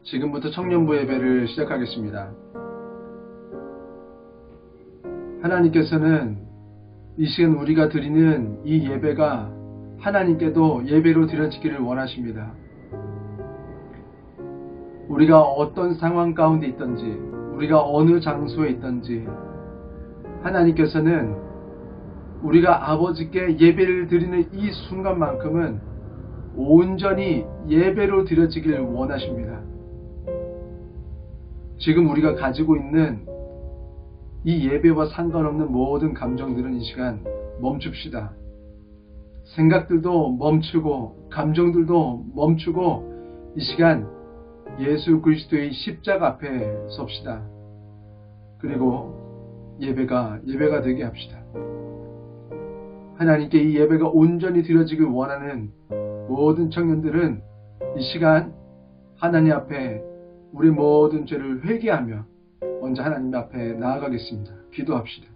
지금부터 청년부 예배를 시작하겠습니다. 하나님께서는 이 시간 우리가 드리는 이 예배가 하나님께도 예배로 드려지기를 원하십니다. 우리가 어떤 상황 가운데 있든지, 우리가 어느 장소에 있든지, 하나님께서는 우리가 아버지께 예배를 드리는 이 순간만큼은 온전히 예배로 드려지기를 원하십니다. 지금 우리가 가지고 있는 이 예배와 상관없는 모든 감정들은 이 시간 멈춥시다. 생각들도 멈추고 감정들도 멈추고 이 시간 예수 그리스도의 십자가 앞에 섭시다. 그리고 예배가 되게 합시다. 하나님께 이 예배가 온전히 드려지길 원하는 모든 청년들은 이 시간 하나님 앞에 우리 모든 죄를 회개하며 먼저 하나님 앞에 나아가겠습니다. 기도합시다.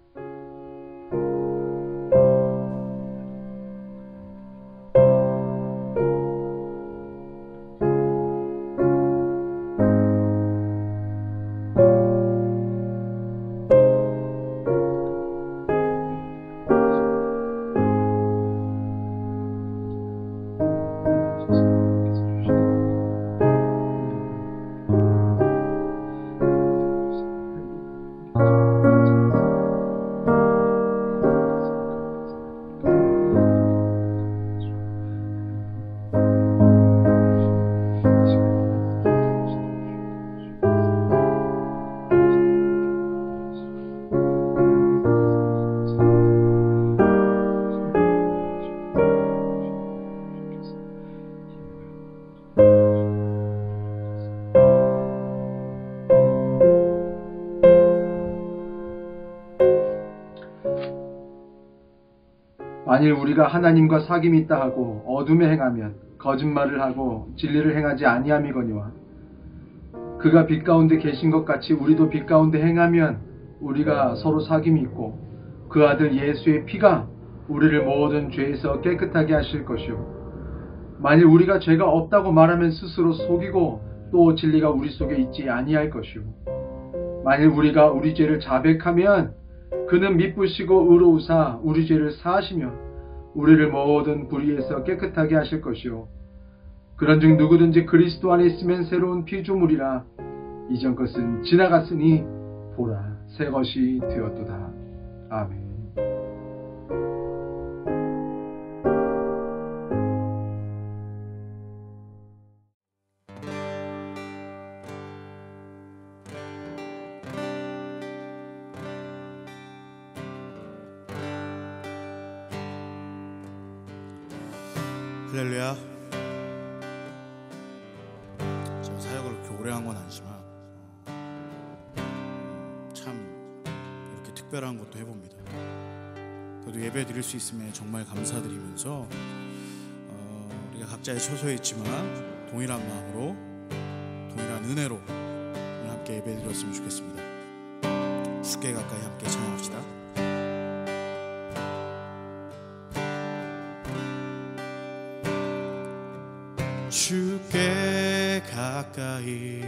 만일 우리가 하나님과 사귐이 있다 하고 어둠에 행하면 거짓말을 하고 진리를 행하지 아니함이거니와 그가 빛 가운데 계신 것 같이 우리도 빛 가운데 행하면 우리가 서로 사귐이 있고 그 아들 예수의 피가 우리를 모든 죄에서 깨끗하게 하실 것이요 만일 우리가 죄가 없다고 말하면 스스로 속이고 또 진리가 우리 속에 있지 아니할 것이요 만일 우리가 우리 죄를 자백하면 그는 미쁘시고 의로우사 우리 죄를 사하시며 우리를 모든 불의에서 깨끗하게 하실 것이요 그런즉 누구든지 그리스도 안에 있으면 새로운 피조물이라 이전 것은 지나갔으니 보라 새 것이 되었도다. 아멘. 할렐루야. 제가 사역을 그렇게 오래 한 건 아니지만 참 이렇게 특별한 것도 해봅니다. 그래도 예배 드릴 수 있음에 정말 감사드리면서 우리가 각자의 처소에 있지만 동일한 마음으로 동일한 은혜로 오늘 함께 예배 드렸으면 좋겠습니다. 주께 가까이 함께 찬양합시다. 주께 가까이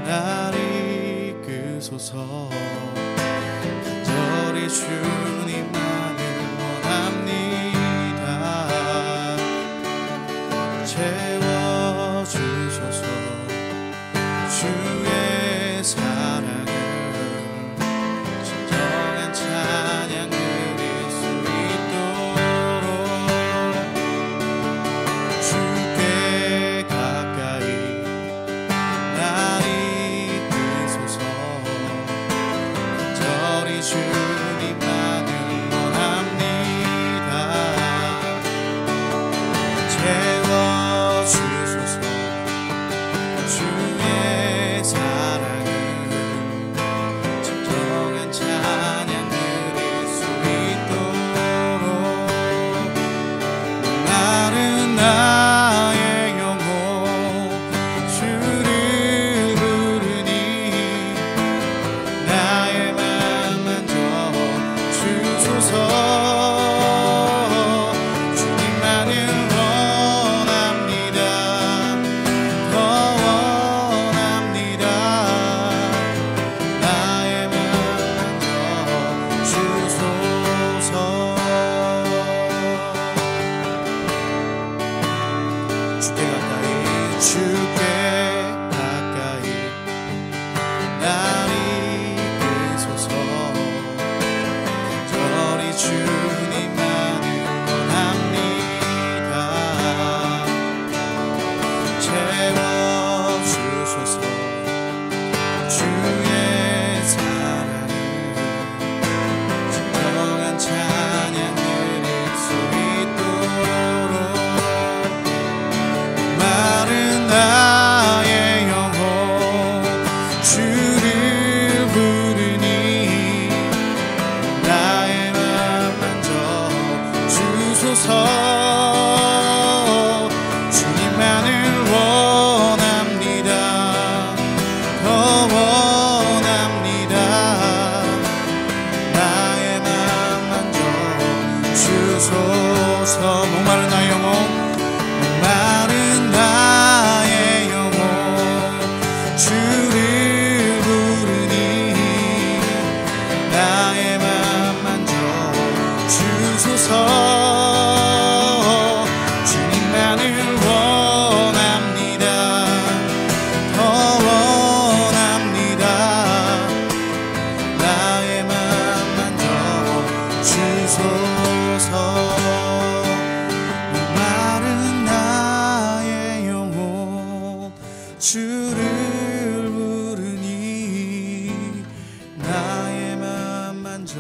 날 이끄소서 간절히 주님만을 원합니다. 채워주소서 주의 사랑을 진정한 찬양 드릴 수 있도록 주께 가까이 날 이끄소서 간절히 주님만을 원합니다. 채워주소서 주의 사랑을 진정한 찬양 드릴 수 있도록 나는 나의 영혼 주를 부르니 나의 맘 만져 주소서. 주님만을 원합니다. 더 주님만을 원합니다. 채워주소서 주의 사랑을 진정한 찬양 드릴 수 있도록 마른 나의 영혼 주를 부르니 나의 맘 만져 주소서. 주님만을 원합니다. 더 원합니다. 나의 맘 만져 주소서. 목마른 나의 영혼, 목마른 나의 영혼 주를 부르니 나의 맘 만져 주소서. 주님만을 원합니다. 더 원합니다. 나의 맘 만져 주소서. 목마른 나의 영혼 주를 부르니 나의 맘 만져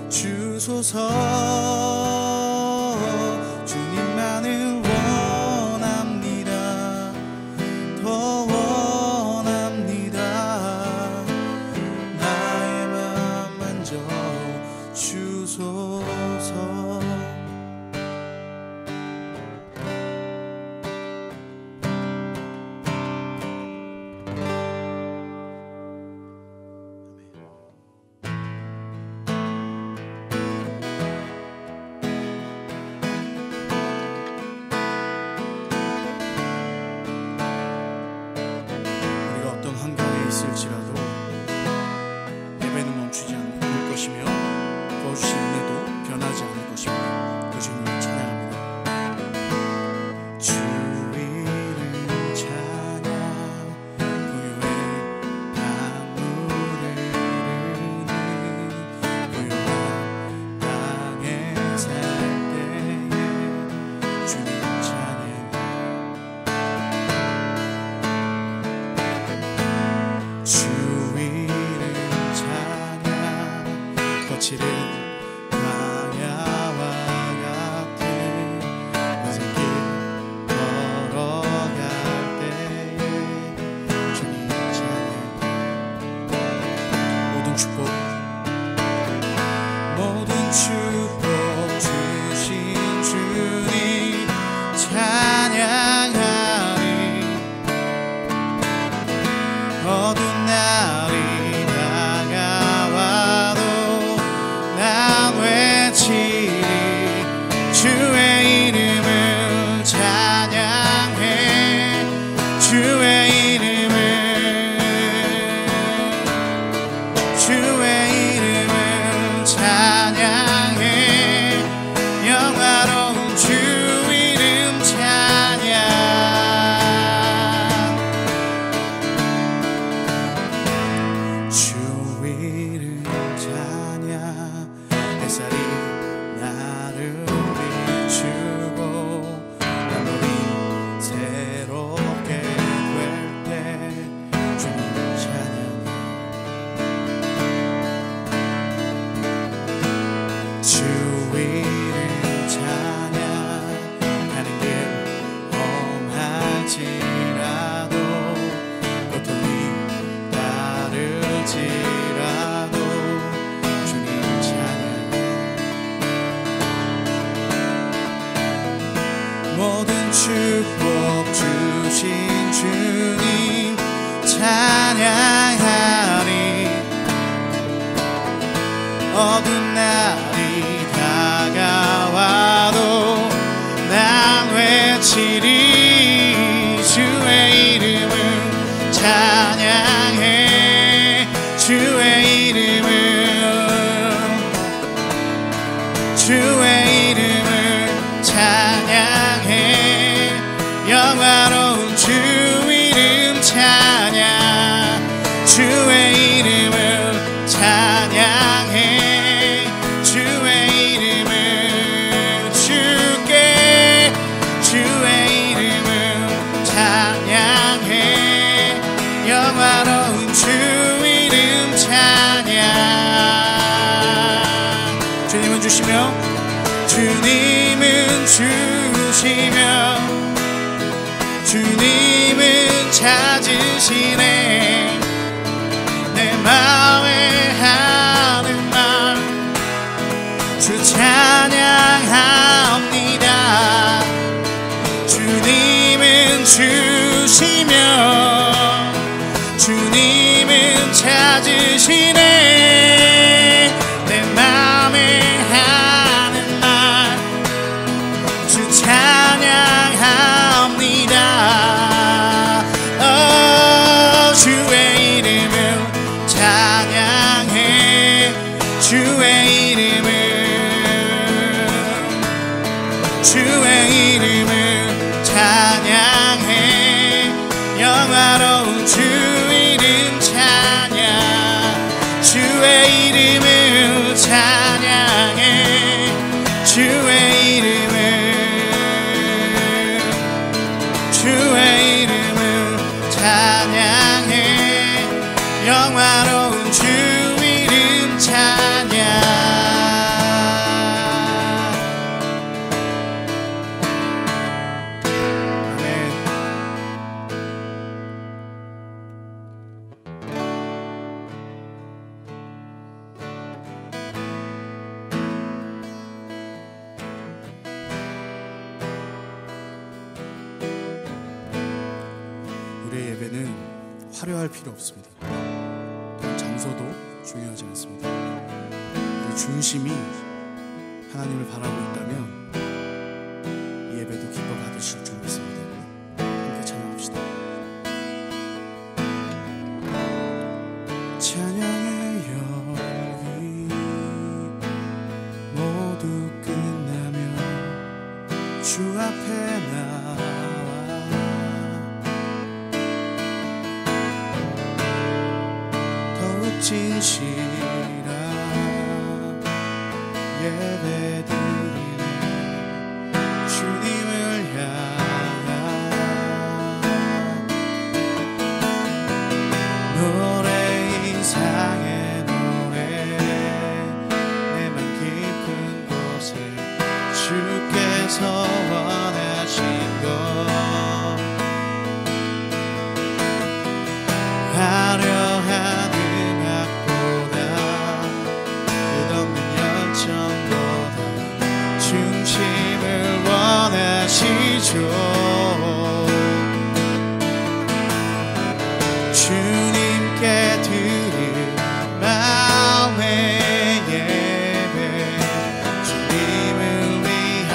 주소서. 주님만을 원합니다. 더 원합니다. 나의 맘 만져 주소서. 우리가 어떤 환경에 있을지라도 예배는 멈추지 않을 것이며 부어주신 은혜도 변하지 않을 것입니다. 그 주님을 찬양합니다. 주 이름 찬양 고요해 강물을 흐르는 고요한 땅에 살 때에 주님 찬양. 주 이름 찬양 거칠은 광야와 같은 낯선 길 걸어갈 때에 주님 찬양. 모든 축복 주신 주님 찬양하리. 어두운 날이 다가와도 난 외치리. 주의 이름을 찬양해. 주의 이름을 찬양해. 영화로운 주 이름 찬양. 주 이름 찬양. 햇살이 나를 비추고 하늘이 새롭게 될 때 주님 찬양. 주 이름 찬양. 가는 길 험할지라도 고통이 따를지라도 주님 찬양. 모든 축복 주신 주님 찬양하리. 어두운 날이 다가와도 난 외치리. 주의 이름을 찬양해. 주의 이름을 찬양해. 영화로운 주 이름 찬양. 주의 이름을 찬양해. 주의 주님은 주시며 주님은 주시며 주님은 찾으시네. 내 마음에 하는 말 주 찬양합니다. 주님은 주시며 주님은 찾으시네. 내 마음에 하는 말 주 찬양합니다. 주의 이름을 찬양해. 주의 이름을 찬양해. 영화로운 주 이름 찬양. 주의 이름을 찬양해. 주의 이름을 찬양해. 영화로운 주 이름 찬양. 우리의 예배는 화려할 필요 없습니다. 또 장소도 중요하지 않습니다. 그 중심이 하나님을 바라고 있다면 이 예배도 기뻐 받으실 줄 믿습니다. 함께 찬양합시다. 찬양의 열기 모두 끝나면 주 앞에 나와 진실한 예배드리네. 주님을 향한 노래 이상의 노래 내 맘 깊은 곳에 주께서 원하신 것 화려한 중심을 원하시죠. 주님께 드릴 마음의 예배 주님을 위한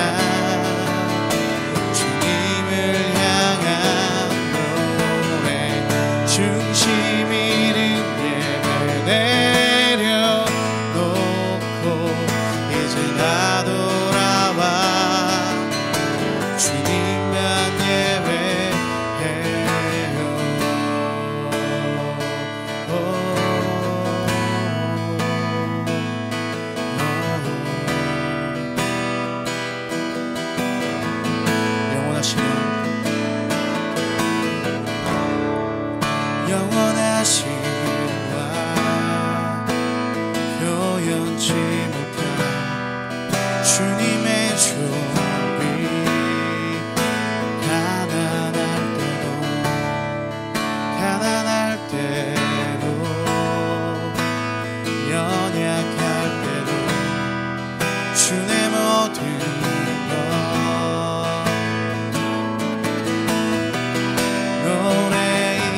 주님을 향한 노래 중심 있는 예배 내려놓고 이제 나도 주님만 예배해요. 영원하신 와 표현치 못한 주님의 존귀 가난할 때도 연약할 때도 주의 모든 것 노래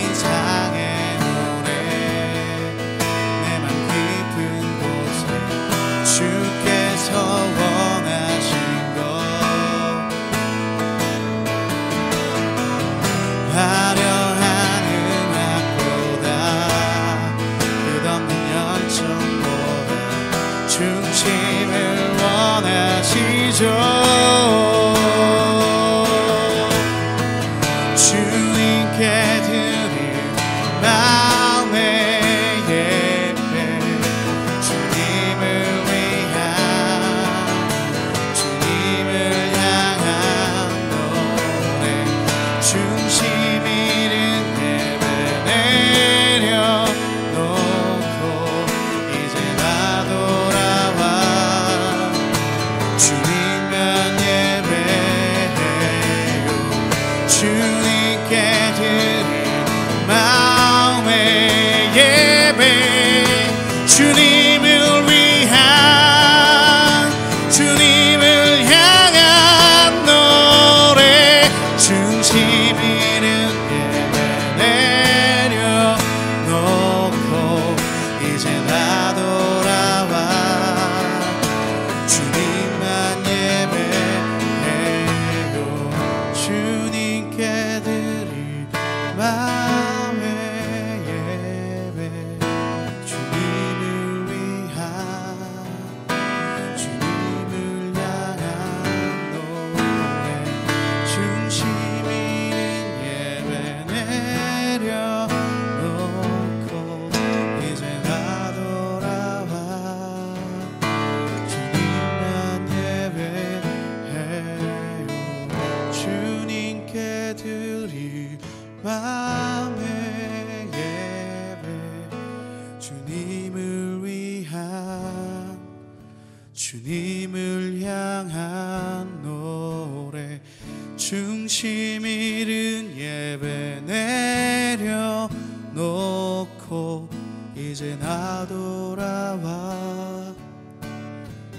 이상의 노래 내 맘 깊은 곳에 주께서 원하신 것 화려한 음악보다 끝없는 열정보다 중심을 원하시죠. 주님께 드릴 마음의 예배 주님을 위한 주님을 향한 노래 중심 있는 예배 내려놓고 이제 나 돌아와 주님을 향한 노래 중심 잃은 예배 내려놓고 이제 나 돌아와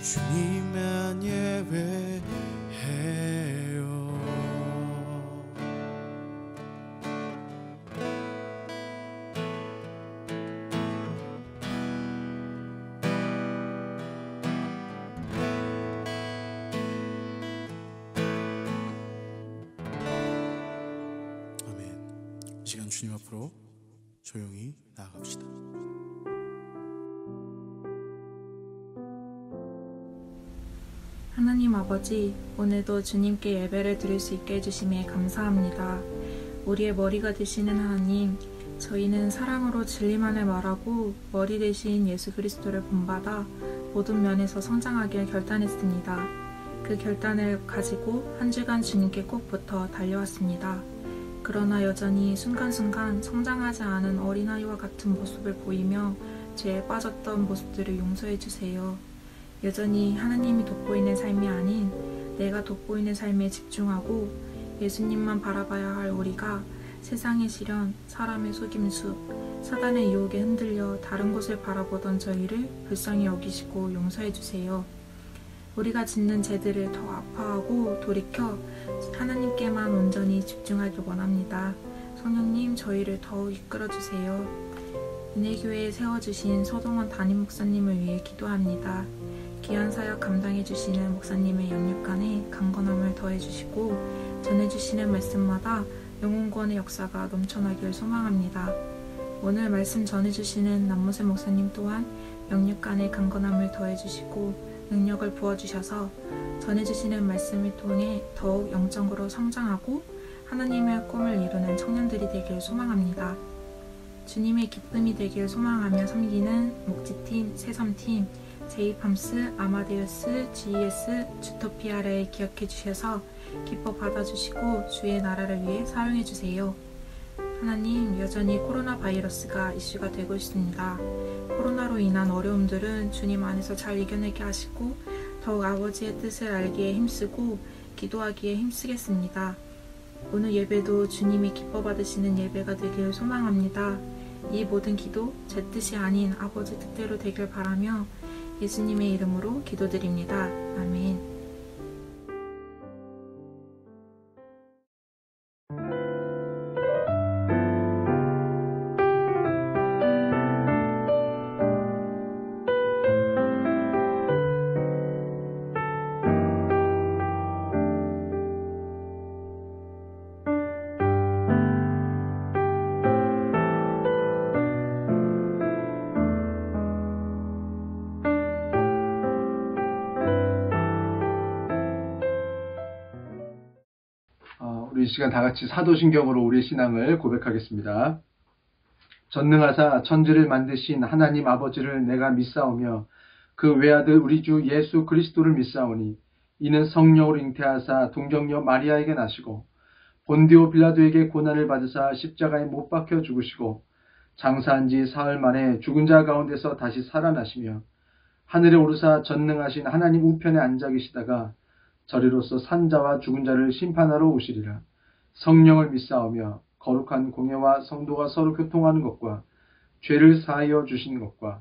주님만 예배해요. 아멘. 이 시간 주님 앞으로 조용히 나아갑시다. 하나님 아버지, 오늘도 주님께 예배를 드릴 수 있게 해주심에 감사합니다. 우리의 머리가 되시는 하나님, 저희는 사랑으로 진리만을 말하고 머리 대신 예수 그리스도를 본받아 모든 면에서 성장하길 결단했습니다. 그 결단을 가지고 한 주간 주님께 꼭 붙어 달려왔습니다. 그러나 여전히 순간순간 성장하지 않은 어린아이와 같은 모습을 보이며 죄에 빠졌던 모습들을 용서해 주세요. 여전히 하나님이 돋보이는 삶이 아닌 내가 돋보이는 삶에 집중하고 예수님만 바라봐야 할 우리가 세상의 시련, 사람의 속임수, 사단의 유혹에 흔들려 다른 곳을 바라보던 저희를 불쌍히 여기시고 용서해 주세요. 우리가 짓는 죄들을 더 아파하고 돌이켜 하나님께만 온전히 집중하길 원합니다. 성령님, 저희를 더욱 이끌어 주세요. 은혜교회에 세워주신 서동원 담임 목사님을 위해 기도합니다. 귀한 사역 감당해 주시는 목사님의 영육간에 강건함을 더해 주시고 전해 주시는 말씀마다 영혼구원의 역사가 넘쳐나길 소망합니다. 오늘 말씀 전해 주시는 남모세 목사님 또한 영육간에 강건함을 더해 주시고 능력을 부어 주셔서 전해 주시는 말씀을 통해 더욱 영적으로 성장하고 하나님의 꿈을 이루는 청년들이 되길 소망합니다. 주님의 기쁨이 되길 소망하며 섬기는 목지팀, 새섬팀, 제이팜스, 아마데우스, GES, 주토피아를 기억해 주셔서 기뻐 받아주시고 주의 나라를 위해 사용해 주세요. 하나님, 여전히 코로나 바이러스가 이슈가 되고 있습니다. 코로나로 인한 어려움들은 주님 안에서 잘 이겨내게 하시고 더욱 아버지의 뜻을 알기에 힘쓰고 기도하기에 힘쓰겠습니다. 오늘 예배도 주님이 기뻐 받으시는 예배가 되길 소망합니다. 이 모든 기도 제 뜻이 아닌 아버지 뜻대로 되길 바라며 예수님의 이름으로 기도드립니다. 아멘. 우리 이 시간 다 같이 사도신경으로 우리의 신앙을 고백하겠습니다. 전능하사 천지를 만드신 하나님 아버지를 내가 믿사오며 그 외아들 우리 주 예수 그리스도를 믿사오니 이는 성령으로 잉태하사 동정녀 마리아에게 나시고 본디오 빌라도에게 고난을 받으사 십자가에 못 박혀 죽으시고 장사한 지 사흘 만에 죽은 자 가운데서 다시 살아나시며 하늘에 오르사 전능하신 하나님 우편에 앉아 계시다가 저리로서 산자와 죽은 자를 심판하러 오시리라. 성령을 믿사오며 거룩한 공예와 성도가 서로 교통하는 것과 죄를 사하여 주신 것과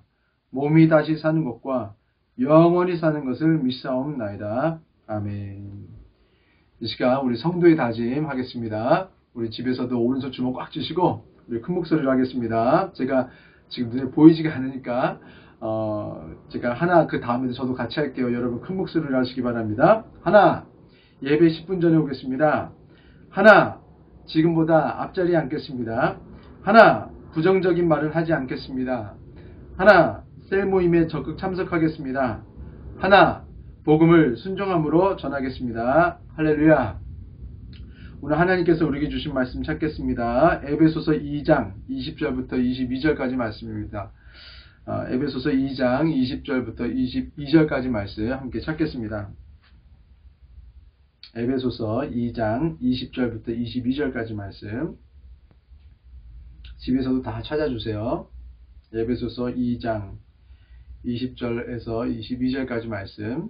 몸이 다시 사는 것과 영원히 사는 것을 믿사옵나이다. 아멘. 이 시간 우리 성도의 다짐 하겠습니다. 우리 집에서도 오른손 주먹 꽉 쥐시고 우리 큰 목소리로 하겠습니다. 제가 지금 눈에 보이지가 않으니까 제가 하나 그 다음에도 저도 같이 할게요. 여러분 큰 목소리로 하시기 바랍니다. 하나, 예배 10분 전에 오겠습니다. 하나, 지금보다 앞자리에 앉겠습니다. 하나, 부정적인 말을 하지 않겠습니다. 하나, 셀 모임에 적극 참석하겠습니다. 하나, 복음을 순종함으로 전하겠습니다. 할렐루야. 오늘 하나님께서 우리에게 주신 말씀 찾겠습니다. 에베소서 2장 20절부터 22절까지 말씀입니다. 에베소서 2장 20절부터 22절까지 말씀 함께 찾겠습니다. 에베소서 2장 20절부터 22절까지 말씀 집에서도 다 찾아주세요. 에베소서 2장 20절에서 22절까지 말씀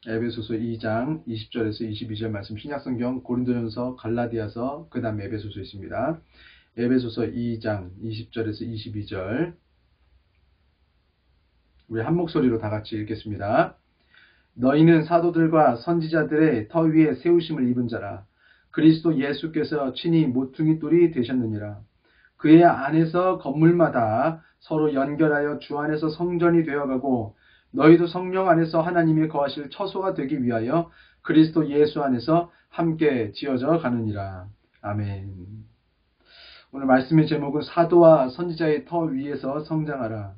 에베소서 2장 20절에서 22절 말씀, 신약성경 고린도전서, 갈라디아서, 그 다음에 에베소서 있습니다. 에베소서 2장 20절에서 22절 우리 한 목소리로 다 같이 읽겠습니다. 너희는 사도들과 선지자들의 터 위에 세우심을 입은 자라. 그리스도 예수께서 친히 모퉁이 돌이 되셨느니라. 그의 안에서 건물마다 서로 연결하여 주 안에서 성전이 되어가고 너희도 성령 안에서 하나님이 거하실 처소가 되기 위하여 그리스도 예수 안에서 함께 지어져 가느니라. 아멘. 오늘 말씀의 제목은 사도와 선지자의 터 위에서 성장하라.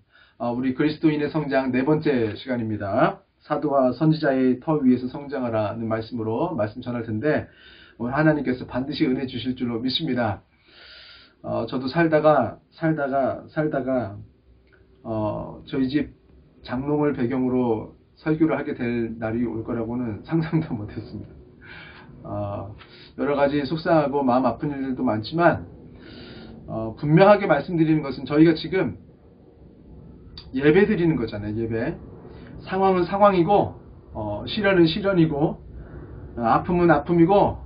우리 그리스도인의 성장 네 번째 시간입니다. 사도와 선지자의 터 위에서 성장하라는 말씀으로 말씀 전할 텐데, 오늘 하나님께서 반드시 은혜 주실 줄로 믿습니다. 저도 살다가 저희 집 장롱을 배경으로 설교를 하게 될 날이 올 거라고는 상상도 못했습니다. 여러 가지 속상하고 마음 아픈 일들도 많지만 분명하게 말씀드리는 것은 저희가 지금 예배 드리는 거잖아요. 예배. 상황은 상황이고 시련은 시련이고 아픔은 아픔이고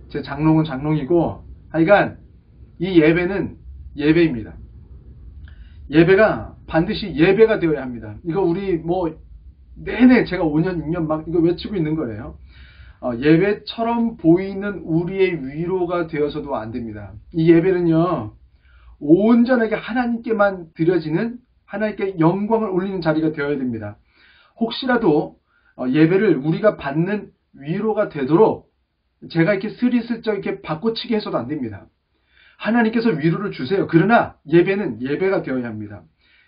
제 장롱은 장롱이고, 하여간 이 예배는 예배입니다. 예배가 반드시 예배가 되어야 합니다. 이거 우리 내내 제가 5년 6년 막 이거 외치고 있는 거예요. 예배처럼 보이는 우리의 위로가 되어서도 안 됩니다. 이 예배는요, 온전하게 하나님께만 드려지는, 하나님께 영광을 올리는 자리가 되어야 됩니다. 혹시라도 예배를 우리가 받는 위로가 되도록 제가 이렇게 스리슬쩍 이렇게 바꿔치기 해서도 안 됩니다. 하나님께서 위로를 주세요. 그러나 예배는 예배가 되어야 합니다.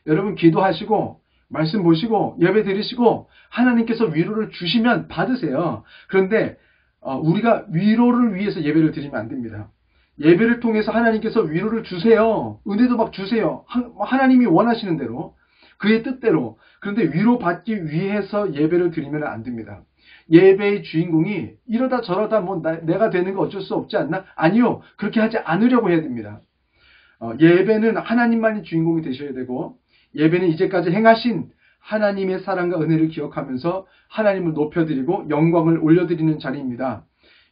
여러분 기도하시고 말씀 보시고 예배 드리시고 하나님께서 위로를 주시면 받으세요. 그런데 우리가 위로를 위해서 예배를 드리면 안 됩니다. 예배를 통해서 하나님께서 위로를 주세요. 은혜도 막 주세요. 하나님이 원하시는 대로, 그의 뜻대로. 그런데 위로받기 위해서 예배를 드리면 안 됩니다. 예배의 주인공이 이러다 저러다 내가 되는 거 어쩔 수 없지 않나? 아니요. 그렇게 하지 않으려고 해야 됩니다. 예배는 하나님만이 주인공이 되셔야 되고, 예배는 이제까지 행하신 하나님의 사랑과 은혜를 기억하면서 하나님을 높여드리고 영광을 올려드리는 자리입니다.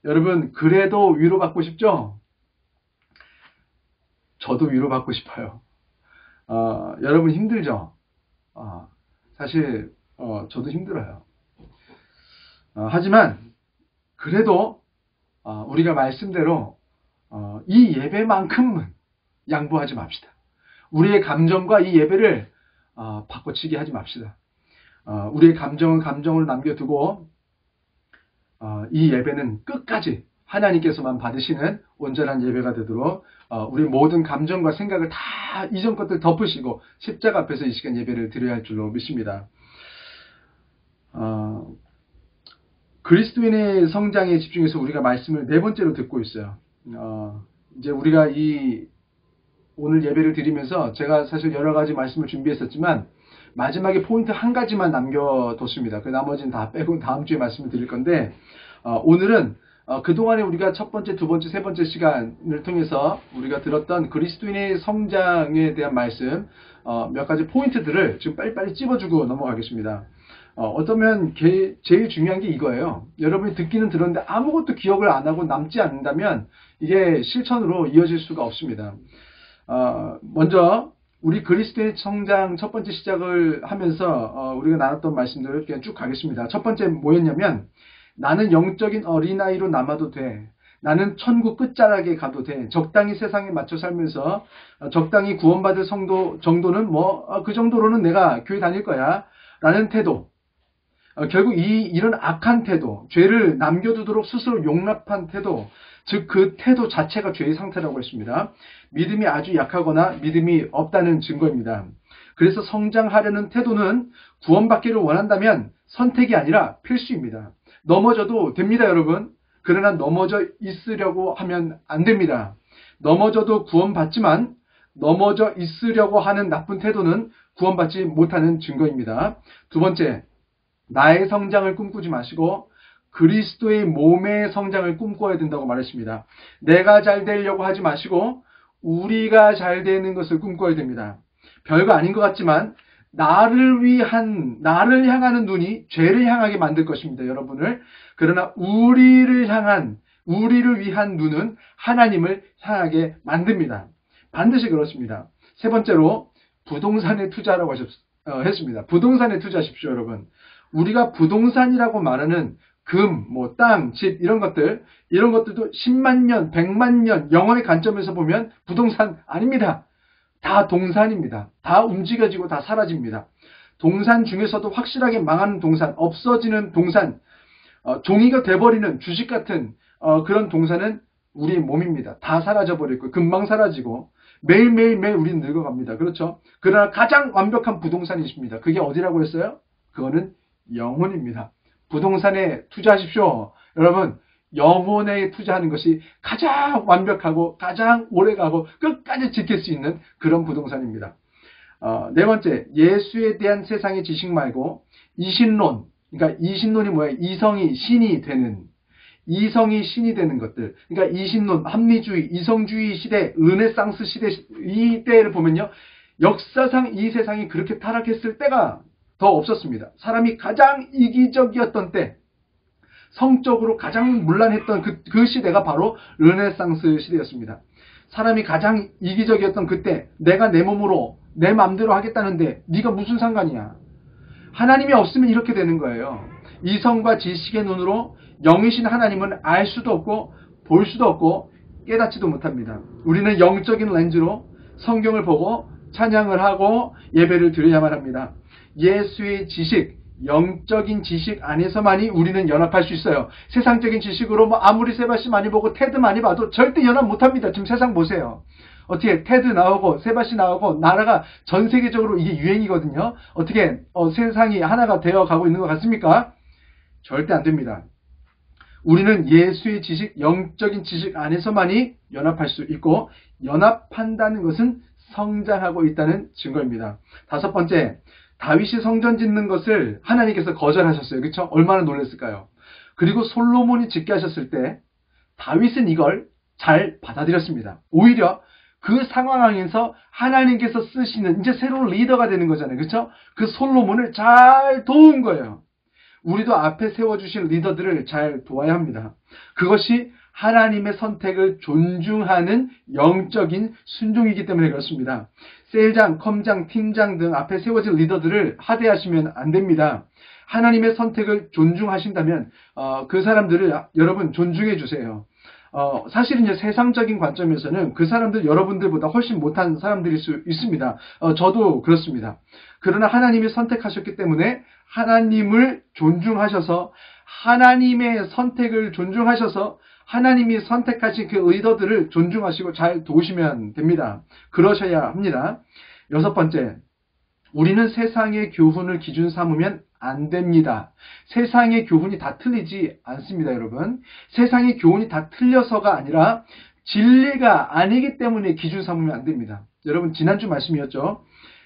여러분, 그래도 위로받고 싶죠? 저도 위로받고 싶어요. 여러분 힘들죠? 사실 저도 힘들어요. 하지만 그래도 우리가 말씀대로 이 예배만큼은 양보하지 맙시다. 우리의 감정과 이 예배를 바꿔치기 하지 맙시다. 우리의 감정은 감정을 남겨두고 이 예배는 끝까지 하나님께서만 받으시는 온전한 예배가 되도록 우리 모든 감정과 생각을 다 이전 것들 덮으시고 십자가 앞에서 이 시간 예배를 드려야 할 줄로 믿습니다. 그리스도인의 성장에 집중해서 우리가 말씀을 네 번째로 듣고 있어요. 이제 우리가 오늘 예배를 드리면서 제가 사실 여러 가지 말씀을 준비했었지만 마지막에 포인트 한 가지만 남겨뒀습니다. 그 나머지는 다 빼고 다음 주에 말씀을 드릴 건데, 오늘은 그동안에 우리가 첫 번째, 두 번째, 세 번째 시간을 통해서 우리가 들었던 그리스도인의 성장에 대한 말씀 몇 가지 포인트들을 지금 빨리빨리 찝어주고 넘어가겠습니다. 어쩌면 제일 중요한 게 이거예요. 여러분이 듣기는 들었는데 아무것도 기억을 안 하고 남지 않는다면 이게 실천으로 이어질 수가 없습니다. 먼저 우리 그리스도의 성장 첫 번째 시작을 하면서 우리가 나눴던 말씀들을 그냥 쭉 가겠습니다. 첫 번째 뭐였냐면, 나는 영적인 어린아이로 남아도 돼. 나는 천국 끝자락에 가도 돼. 적당히 세상에 맞춰 살면서 적당히 구원받을 성도 정도는 그 정도로는 내가 교회 다닐 거야 라는 태도. 결국 이런 악한 태도, 죄를 남겨두도록 스스로 용납한 태도, 즉 그 태도 자체가 죄의 상태라고 했습니다. 믿음이 아주 약하거나 믿음이 없다는 증거입니다. 그래서 성장하려는 태도는 구원받기를 원한다면 선택이 아니라 필수입니다. 넘어져도 됩니다, 여러분. 그러나 넘어져 있으려고 하면 안 됩니다. 넘어져도 구원받지만 넘어져 있으려고 하는 나쁜 태도는 구원받지 못하는 증거입니다. 두 번째, 나의 성장을 꿈꾸지 마시고 그리스도의 몸의 성장을 꿈꿔야 된다고 말했습니다. 내가 잘 되려고 하지 마시고 우리가 잘 되는 것을 꿈꿔야 됩니다. 별거 아닌 것 같지만 나를 향하는 눈이 죄를 향하게 만들 것입니다, 여러분을. 그러나 우리를 위한 눈은 하나님을 향하게 만듭니다. 반드시 그렇습니다. 세 번째로 부동산에 투자라고 했습니다. 부동산에 투자하십시오, 여러분. 우리가 부동산이라고 말하는 금, 땅, 집 이런 것들도 10만 년, 100만 년 영혼의 관점에서 보면 부동산 아닙니다. 다 동산입니다. 다 움직여지고 다 사라집니다. 동산 중에서도 확실하게 망하는 동산, 없어지는 동산, 종이가 돼버리는 주식 같은 그런 동산은 우리의 몸입니다. 다 사라져버리고 금방 사라지고 매일 우리는 늙어갑니다. 그렇죠? 그러나 가장 완벽한 부동산이 있습니다. 그게 어디라고 했어요? 그거는 영혼입니다. 부동산에 투자하십시오. 여러분, 영혼에 투자하는 것이 가장 완벽하고 가장 오래가고 끝까지 지킬 수 있는 그런 부동산입니다. 네 번째, 예수에 대한 세상의 지식 말고 이신론. 그러니까 이신론이 뭐예요? 이성이 신이 되는 것들. 그러니까 이신론, 합리주의, 이성주의 시대, 르네상스 시대, 이 때를 보면요. 역사상 이 세상이 그렇게 타락했을 때가 더 없었습니다. 사람이 가장 이기적이었던 때, 성적으로 가장 문란했던 그 시대가 바로 르네상스 시대였습니다. 사람이 가장 이기적이었던 그때, 내가 내 몸으로 내 마음대로 하겠다는데 네가 무슨 상관이야. 하나님이 없으면 이렇게 되는 거예요. 이성과 지식의 눈으로 영이신 하나님은 알 수도 없고 볼 수도 없고 깨닫지도 못합니다. 우리는 영적인 렌즈로 성경을 보고 찬양을 하고 예배를 드려야만 합니다. 예수의 지식, 영적인 지식 안에서만이 우리는 연합할 수 있어요. 세상적인 지식으로 아무리 세바시 많이 보고 테드 많이 봐도 절대 연합 못합니다. 지금 세상 보세요. 어떻게 테드 나오고 세바시 나오고 나라가 전 세계적으로 이게 유행이거든요. 어떻게 세상이 하나가 되어가고 있는 것 같습니까? 절대 안 됩니다. 우리는 예수의 지식, 영적인 지식 안에서만이 연합할 수 있고 연합한다는 것은 성장하고 있다는 증거입니다. 다섯 번째, 다윗이 성전 짓는 것을 하나님께서 거절하셨어요. 그렇죠? 얼마나 놀랐을까요? 그리고 솔로몬이 짓게 하셨을 때 다윗은 이걸 잘 받아들였습니다. 오히려 그 상황 안에서 하나님께서 쓰시는 이제 새로운 리더가 되는 거잖아요. 그렇죠? 그 솔로몬을 잘 도운 거예요. 우리도 앞에 세워주신 리더들을 잘 도와야 합니다. 그것이 하나님의 선택을 존중하는 영적인 순종이기 때문에 그렇습니다. 셀장, 컴장, 팀장 등 앞에 세워진 리더들을 하대하시면 안 됩니다. 하나님의 선택을 존중하신다면 그 사람들을 여러분 존중해 주세요. 사실은 세상적인 관점에서는 그 사람들 여러분들보다 훨씬 못한 사람들일 수 있습니다. 저도 그렇습니다. 그러나 하나님이 선택하셨기 때문에 하나님을 존중하셔서 하나님의 선택을 존중하셔서 하나님이 선택하신 그 리더들을 존중하시고 잘 도우시면 됩니다. 그러셔야 합니다. 여섯 번째, 우리는 세상의 교훈을 기준 삼으면 안 됩니다. 세상의 교훈이 다 틀리지 않습니다, 여러분. 세상의 교훈이 다 틀려서가 아니라 진리가 아니기 때문에 기준 삼으면 안 됩니다. 여러분, 지난주 말씀이었죠.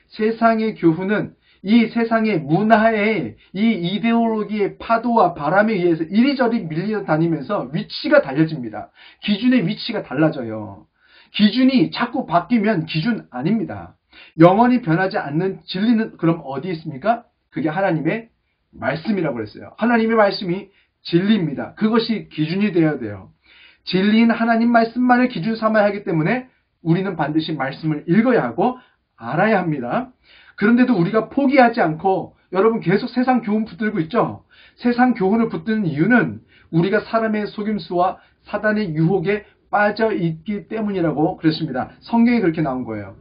세상의 교훈은 이 세상의 문화의 이 이데올로기의 파도와 바람에 의해서 이리저리 밀려 다니면서 위치가 달라집니다. 기준의 위치가 달라져요. 기준이 자꾸 바뀌면 기준 아닙니다. 영원히 변하지 않는 진리는 그럼 어디 있습니까? 그게 하나님의 말씀이라고 그랬어요. 하나님의 말씀이 진리입니다. 그것이 기준이 되어야 돼요. 진리인 하나님 말씀만을 기준 삼아야 하기 때문에 우리는 반드시 말씀을 읽어야 하고 알아야 합니다. 그런데도 우리가 포기하지 않고 여러분 계속 세상 교훈 붙들고 있죠? 세상 교훈을 붙드는 이유는 우리가 사람의 속임수와 사단의 유혹에 빠져 있기 때문이라고 그랬습니다. 성경에 그렇게 나온 거예요.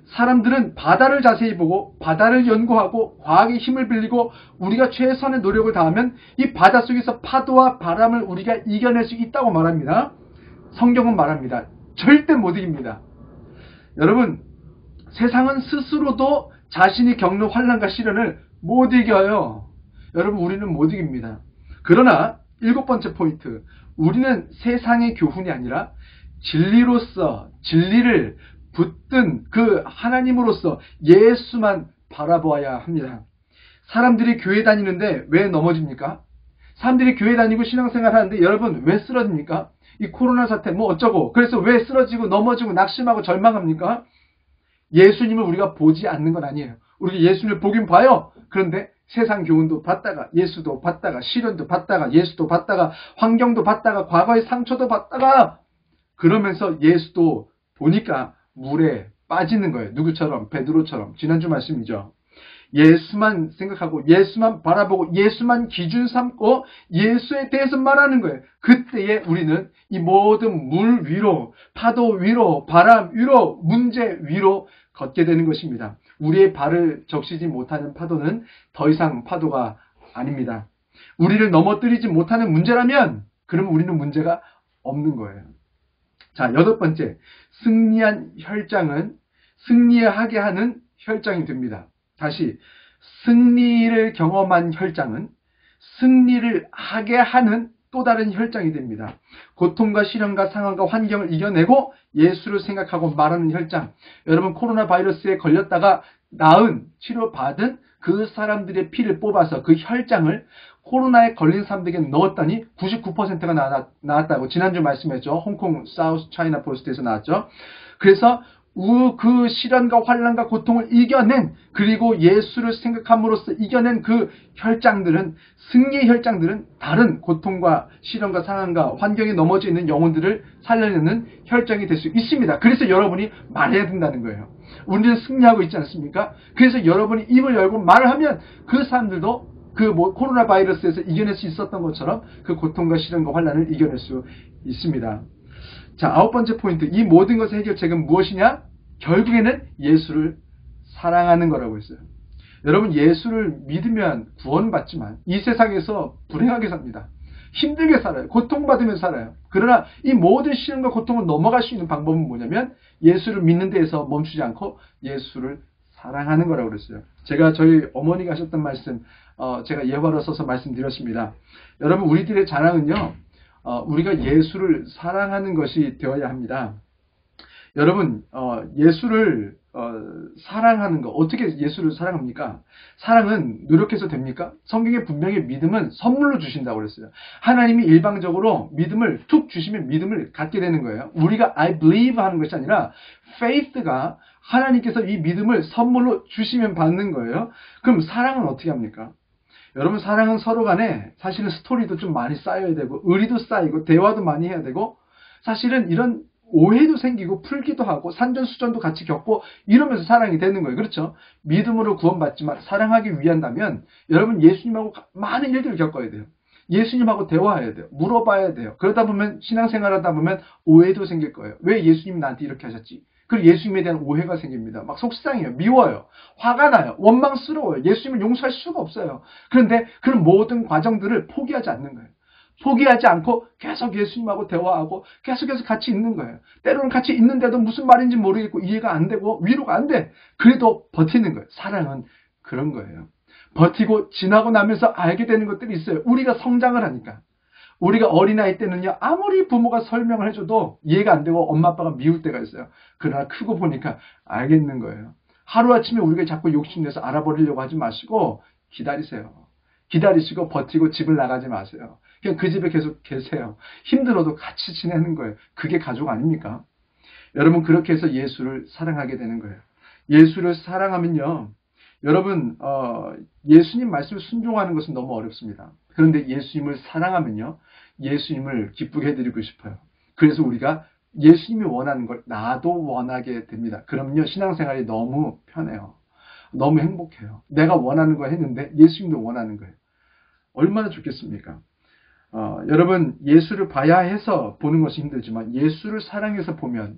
사람들은 바다를 자세히 보고 바다를 연구하고 과학의 힘을 빌리고 우리가 최선의 노력을 다하면 이 바다 속에서 파도와 바람을 우리가 이겨낼 수 있다고 말합니다. 성경은 말합니다. 절대 못 이깁니다. 여러분, 세상은 스스로도 자신이 겪는 환난과 시련을 못 이겨요. 여러분, 우리는 못 이깁니다. 그러나 일곱 번째 포인트, 우리는 세상의 교훈이 아니라 진리로서 진리를 붙든 그 하나님으로서 예수만 바라보아야 합니다. 사람들이 교회 다니는데 왜 넘어집니까? 사람들이 교회 다니고 신앙생활 하는데 여러분 왜 쓰러집니까? 이 코로나 사태 뭐 어쩌고 그래서 왜 쓰러지고 넘어지고 낙심하고 절망합니까? 예수님을 우리가 보지 않는 건 아니에요. 우리가 예수님을 보긴 봐요. 그런데 세상 교훈도 받다가 예수도 받다가 시련도 받다가 예수도 받다가 환경도 받다가 과거의 상처도 받다가 그러면서 예수도 보니까 물에 빠지는 거예요. 누구처럼? 베드로처럼. 지난주 말씀이죠. 예수만 생각하고 예수만 바라보고 예수만 기준 삼고 예수에 대해서 말하는 거예요. 그때에 우리는 이 모든 물 위로, 파도 위로, 바람 위로, 문제 위로 걷게 되는 것입니다. 우리의 발을 적시지 못하는 파도는 더 이상 파도가 아닙니다. 우리를 넘어뜨리지 못하는 문제라면 그러면 우리는 문제가 없는 거예요. 자, 8번째, 승리한 혈장은 승리하게 하는 혈장이 됩니다. 다시, 승리를 경험한 혈장은 승리를 하게 하는 또 다른 혈장이 됩니다. 고통과 시련과 상황과 환경을 이겨내고 예수를 생각하고 말하는 혈장. 여러분, 코로나 바이러스에 걸렸다가 나은, 치료받은 그 사람들의 피를 뽑아서 그 혈장을 코로나에 걸린 사람들에게 넣었더니 99%가 나왔다고 지난주 말씀했죠. 홍콩 사우스 차이나 포스트에서 나왔죠. 그래서 그 시련과 환난과 고통을 이겨낸, 그리고 예수를 생각함으로써 이겨낸 그 혈장들은, 승리의 혈장들은 다른 고통과 시련과 상황과 환경에 넘어져 있는 영혼들을 살려내는 혈장이 될 수 있습니다. 그래서 여러분이 말해야 된다는 거예요. 우리는 승리하고 있지 않습니까? 그래서 여러분이 입을 열고 말을 하면 그 사람들도 코로나 바이러스에서 이겨낼 수 있었던 것처럼 그 고통과 시련과 환난을 이겨낼 수 있습니다. 자, 9번째 포인트. 이 모든 것의 해결책은 무엇이냐? 결국에는 예수를 사랑하는 거라고 했어요. 여러분, 예수를 믿으면 구원받지만 이 세상에서 불행하게 삽니다. 힘들게 살아요. 고통받으며 살아요. 그러나 이 모든 시련과 고통을 넘어갈 수 있는 방법은 뭐냐면 예수를 믿는 데에서 멈추지 않고 예수를 사랑하는 거라고 그랬어요. 제가 저희 어머니가 하셨던 말씀, 제가 예화로 써서 말씀드렸습니다. 여러분, 우리들의 자랑은요, 우리가 예수를 사랑하는 것이 되어야 합니다. 여러분, 예수를 사랑하는 거, 어떻게 예수를 사랑합니까? 사랑은 노력해서 됩니까? 성경에 분명히 믿음은 선물로 주신다고 그랬어요. 하나님이 일방적으로 믿음을 툭 주시면 믿음을 갖게 되는 거예요. 우리가 I believe 하는 것이 아니라 faith가 하나님께서 이 믿음을 선물로 주시면 받는 거예요. 그럼 사랑은 어떻게 합니까? 여러분, 사랑은 서로 간에 사실은 스토리도 좀 많이 쌓여야 되고 의리도 쌓이고 대화도 많이 해야 되고 사실은 이런 오해도 생기고 풀기도 하고 산전수전도 같이 겪고 이러면서 사랑이 되는 거예요. 그렇죠? 믿음으로 구원받지만 사랑하기 위한다면 여러분 예수님하고 많은 일들을 겪어야 돼요. 예수님하고 대화해야 돼요. 물어봐야 돼요. 그러다 보면 신앙생활하다 보면 오해도 생길 거예요. 왜 예수님이 나한테 이렇게 하셨지? 그리고 예수님에 대한 오해가 생깁니다. 막 속상해요. 미워요. 화가 나요. 원망스러워요. 예수님을 용서할 수가 없어요. 그런데 그런 모든 과정들을 포기하지 않는 거예요. 포기하지 않고 계속 예수님하고 대화하고 계속해서 같이 있는 거예요. 때로는 같이 있는데도 무슨 말인지 모르겠고 이해가 안 되고 위로가 안 돼. 그래도 버티는 거예요. 사랑은 그런 거예요. 버티고 지나고 나면서 알게 되는 것들이 있어요. 우리가 성장을 하니까. 우리가 어린아이 때는요, 아무리 부모가 설명을 해줘도 이해가 안 되고 엄마 아빠가 미울 때가 있어요. 그러나 크고 보니까 알겠는 거예요. 하루아침에 우리가 자꾸 욕심내서 알아버리려고 하지 마시고 기다리세요. 기다리시고 버티고 집을 나가지 마세요. 그냥 그 집에 계속 계세요. 힘들어도 같이 지내는 거예요. 그게 가족 아닙니까? 여러분, 그렇게 해서 예수를 사랑하게 되는 거예요. 예수를 사랑하면요, 여러분, 예수님 말씀을 순종하는 것은 너무 어렵습니다. 그런데 예수님을 사랑하면요, 예수님을 기쁘게 해드리고 싶어요. 그래서 우리가 예수님이 원하는 걸 나도 원하게 됩니다. 그럼요, 신앙생활이 너무 편해요. 너무 행복해요. 내가 원하는 거 했는데 예수님도 원하는 거예요. 얼마나 좋겠습니까? 여러분, 예수를 봐야 해서 보는 것이 힘들지만 예수를 사랑해서 보면,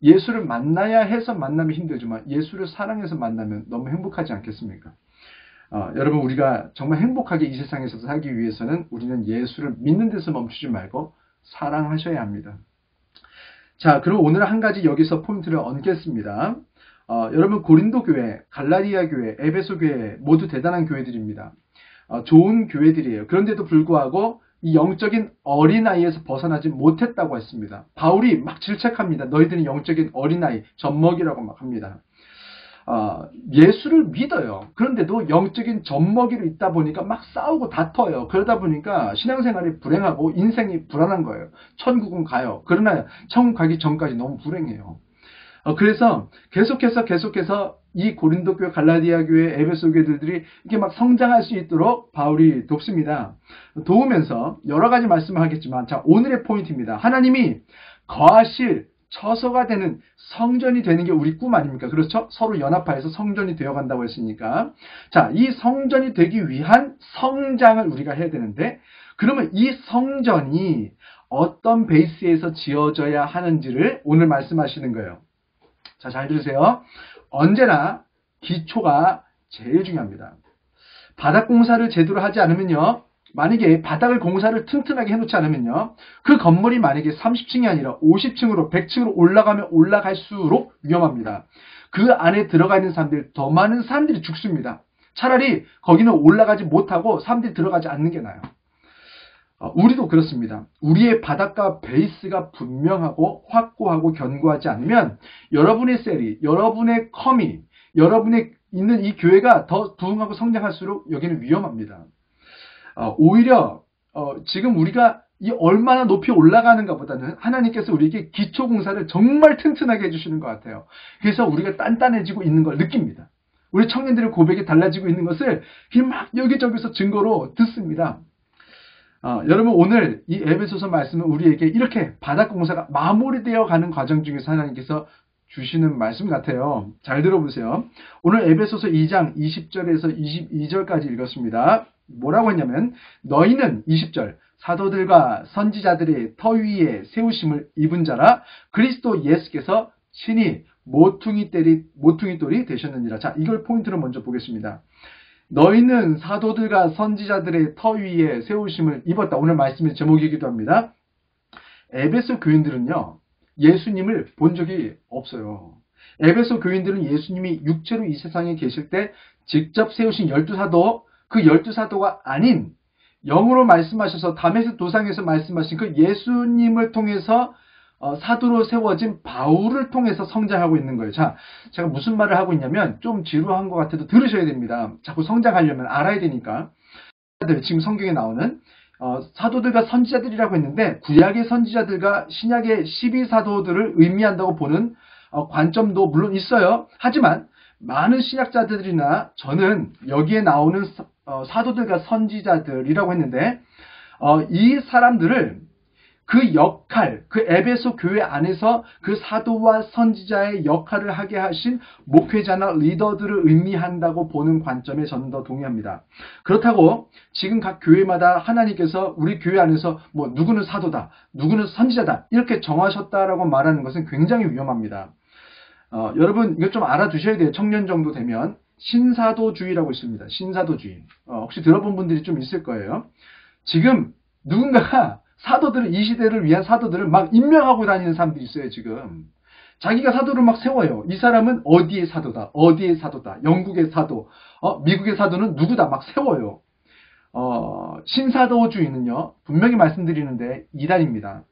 예수를 만나야 해서 만나면 힘들지만 예수를 사랑해서 만나면 너무 행복하지 않겠습니까? 여러분, 우리가 정말 행복하게 이 세상에서 살기 위해서는 우리는 예수를 믿는 데서 멈추지 말고 사랑하셔야 합니다. 자, 그럼 오늘 한 가지 여기서 포인트를 얹겠습니다. 여러분, 고린도 교회, 갈라디아 교회, 에베소 교회 모두 대단한 교회들입니다. 좋은 교회들이에요. 그런데도 불구하고 이 영적인 어린아이에서 벗어나지 못했다고 했습니다. 바울이 막 질책합니다. 너희들은 영적인 어린아이, 젖먹이라고 막 합니다. 예수를 믿어요. 그런데도 영적인 젖먹이로 있다 보니까 막 싸우고 다퉈요. 그러다 보니까 신앙생활이 불행하고 인생이 불안한 거예요. 천국은 가요. 그러나 천국 가기 전까지 너무 불행해요. 그래서 계속해서 이 고린도 교회, 갈라디아 교회, 에베소 교회들이 이렇게 막 성장할 수 있도록 바울이 돕습니다. 도우면서 여러 가지 말씀을 하겠지만, 자, 오늘의 포인트입니다. 하나님이 거하실 처소가 되는 성전이 되는 게 우리 꿈 아닙니까? 그렇죠? 서로 연합하여서 성전이 되어간다고 했으니까. 자, 이 성전이 되기 위한 성장을 우리가 해야 되는데, 그러면 이 성전이 어떤 베이스에서 지어져야 하는지를 오늘 말씀하시는 거예요. 자, 잘 들으세요. 언제나 기초가 제일 중요합니다. 바닥 공사를 제대로 하지 않으면요, 만약에 바닥을 공사를 튼튼하게 해놓지 않으면요, 그 건물이 만약에 30층이 아니라 50층으로 100층으로 올라가면 올라갈수록 위험합니다. 그 안에 들어가 있는 사람들, 더 많은 사람들이 죽습니다. 차라리 거기는 올라가지 못하고 사람들이 들어가지 않는 게 나아요. 우리도 그렇습니다. 우리의 바닥과 베이스가 분명하고 확고하고 견고하지 않으면 여러분의 셀이, 여러분의 컴이, 여러분의 있는 이 교회가 더 부흥하고 성장할수록 여기는 위험합니다. 오히려 지금 우리가 이 얼마나 높이 올라가는가 보다는 하나님께서 우리에게 기초 공사를 정말 튼튼하게 해주시는 것 같아요. 그래서 우리가 단단해지고 있는 걸 느낍니다. 우리 청년들의 고백이 달라지고 있는 것을 막 여기저기서 증거로 듣습니다. 여러분, 오늘 이 에베소서 말씀은 우리에게 이렇게 바닥 공사가 마무리되어 가는 과정 중에서 하나님께서 주시는 말씀 같아요. 잘 들어보세요. 오늘 에베소서 2장 20절에서 22절까지 읽었습니다. 뭐라고 했냐면, 너희는 20절, 사도들과 선지자들의 터 위에 세우심을 입은 자라 그리스도 예수께서 친히 모퉁이돌이 되셨느니라. 자, 이걸 포인트로 먼저 보겠습니다. 너희는 사도들과 선지자들의 터 위에 세우심을 입었다. 오늘 말씀의 제목이기도 합니다. 에베소 교인들은요, 예수님을 본 적이 없어요. 에베소 교인들은 예수님이 육체로 이 세상에 계실 때 직접 세우신 12사도, 그 12사도가 아닌 영으로 말씀하셔서 다메섹 도상에서 말씀하신 그 예수님을 통해서 사도로 세워진 바울을 통해서 성장하고 있는 거예요. 자, 제가 무슨 말을 하고 있냐면 좀 지루한 것 같아도 들으셔야 됩니다. 자꾸 성장하려면 알아야 되니까. 지금 성경에 나오는 사도들과 선지자들이라고 했는데, 구약의 선지자들과 신약의 12사도들을 의미한다고 보는 관점도 물론 있어요. 하지만 많은 신학자들이나 저는 여기에 나오는 사도들과 선지자들이라고 했는데, 이 사람들을 그 역할, 그 에베소 교회 안에서 그 사도와 선지자의 역할을 하게 하신 목회자나 리더들을 의미한다고 보는 관점에 저는 더 동의합니다. 그렇다고 지금 각 교회마다 하나님께서 우리 교회 안에서 뭐 누구는 사도다, 누구는 선지자다 이렇게 정하셨다라고 말하는 것은 굉장히 위험합니다. 여러분 이거 좀 알아두셔야 돼요. 청년 정도 되면 신사도주의라고 있습니다. 신사도주의. 혹시 들어본 분들이 좀 있을 거예요. 지금 누군가가 사도들을, 이 시대를 위한 사도들을 막 임명하고 다니는 사람들이 있어요, 지금. 자기가 사도를 막 세워요. 이 사람은 어디의 사도다, 어디의 사도다, 영국의 사도, 미국의 사도는 누구다 막 세워요. 신사도주의는요, 분명히 말씀드리는데 이단입니다.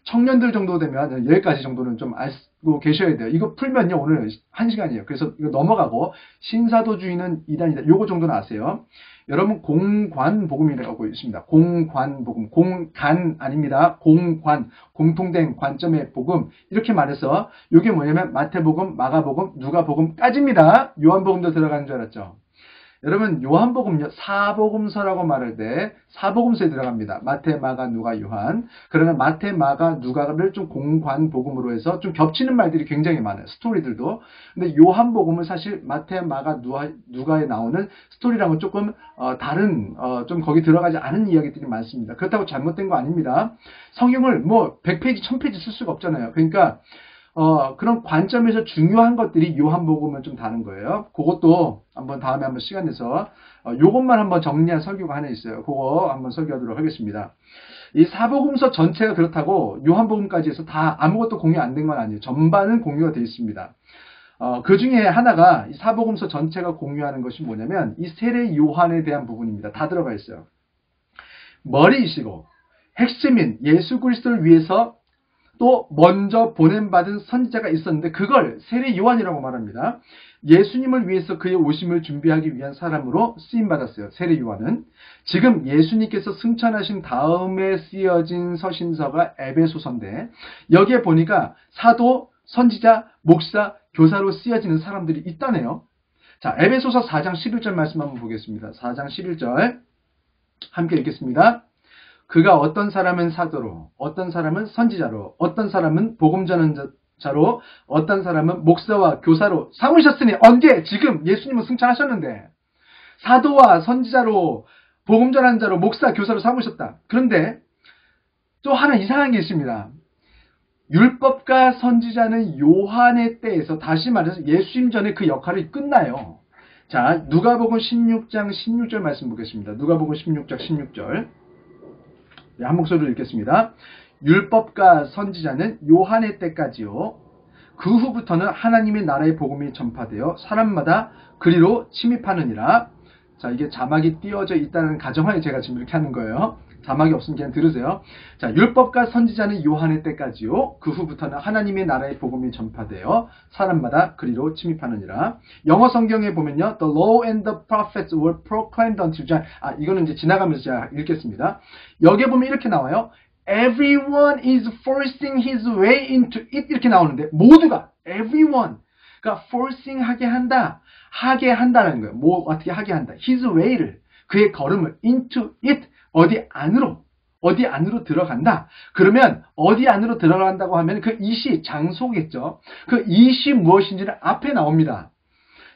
청년들 정도 되면 여기까지 정도는 좀 알고 계셔야 돼요. 이거 풀면요, 오늘 1시간이에요. 그래서 이거 넘어가고, 신사도주의는 이단이다. 요거 정도는 아세요. 여러분, 공관복음이라고 있습니다. 공관복음. 공간 아닙니다. 공관. 공통된 관점의 복음. 이렇게 말해서, 요게 뭐냐면, 마태복음, 마가복음, 누가복음까지입니다. 요한복음도 들어가는 줄 알았죠? 여러분, 요한복음요, 사복음서라고 말할 때 사복음서에 들어갑니다. 마태, 마가, 누가, 요한. 그러나 마태, 마가, 누가를 좀 공관복음으로 해서 좀 겹치는 말들이 굉장히 많아요. 스토리들도. 근데 요한복음은 사실 마태, 마가, 누가에 나오는 스토리랑은 조금 다른, 좀 거기 들어가지 않은 이야기들이 많습니다. 그렇다고 잘못된 거 아닙니다. 성경을 뭐 100페이지, 1000페이지 쓸 수가 없잖아요. 그러니까 그런 관점에서 중요한 것들이 요한복음은 좀 다른 거예요. 그것도 한번 다음에 한번 시간 내서 요것만 한번 정리한 설교가 하나 있어요. 그거 한번 설교하도록 하겠습니다. 이 사복음서 전체가 그렇다고 요한복음까지 해서 다 아무것도 공유 안 된 건 아니에요. 전반은 공유가 되어 있습니다. 그 중에 하나가 이 사복음서 전체가 공유하는 것이 뭐냐면 이 세례 요한에 대한 부분입니다. 다 들어가 있어요. 머리이시고 핵심인 예수 그리스도를 위해서 또 먼저 보냄받은 선지자가 있었는데 그걸 세례 요한이라고 말합니다. 예수님을 위해서 그의 오심을 준비하기 위한 사람으로 쓰임받았어요. 세례 요한은. 지금 예수님께서 승천하신 다음에 쓰여진 서신서가 에베소서인데 여기에 보니까 사도, 선지자, 목사, 교사로 쓰여지는 사람들이 있다네요. 자, 에베소서 4장 11절 말씀 한번 보겠습니다. 4장 11절 함께 읽겠습니다. 그가 어떤 사람은 사도로, 어떤 사람은 선지자로, 어떤 사람은 복음 전하자로, 어떤 사람은 목사와 교사로 삼으셨으니, 언제? 지금 예수님은 승천하셨는데 사도와 선지자로, 복음 전하는 자로, 목사, 교사로 삼으셨다. 그런데 또 하나 이상한 게 있습니다. 율법과 선지자는 요한의 때에서, 다시 말해서 예수님 전에 그 역할이 끝나요. 자, 누가복음 16장 16절 말씀 보겠습니다. 누가복음 16장 16절. 네, 한 목소리로 읽겠습니다. 율법과 선지자는 요한의 때까지요. 그 후부터는 하나님의 나라의 복음이 전파되어 사람마다 그리로 침입하느니라. 자, 이게 자막이 띄어져 있다는 가정하에 제가 지금 이렇게 하는 거예요. 자막이 없으면 그냥 들으세요. 자, 율법과 선지자는 요한의 때까지요. 그 후부터는 하나님의 나라의 복음이 전파되어 사람마다 그리로 침입하느니라. 영어 성경에 보면요. The law and the prophets were proclaimed until John. 이거는 이제 지나가면서 제가 읽겠습니다. 여기에 보면 이렇게 나와요. Everyone is forcing his way into it. 이렇게 나오는데, 모두가, everyone. 그러니까 forcing 하게 한다는 거예요. 어떻게 하게 한다. his way를, 그의 걸음을 into it. 어디 안으로 들어간다. 그러면 어디 안으로 들어간다고 하면 그 이시, 장소겠죠. 그 이시 무엇인지는 앞에 나옵니다.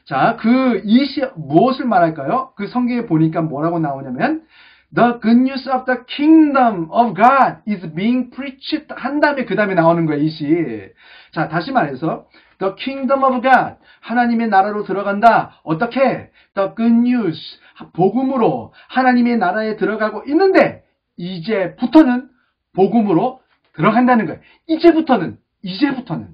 자, 그 이시 무엇을 말할까요? 그 성경에 보니까 뭐라고 나오냐면 The good news of the kingdom of God is being preached 한 다음에 그 다음에 나오는 거예요, 이시. 자, 다시 말해서 The kingdom of God, 하나님의 나라로 들어간다. 어떻게? The good news, 복음으로 하나님의 나라에 들어가고 있는데 이제부터는 복음으로 들어간다는 거예요. 이제부터는.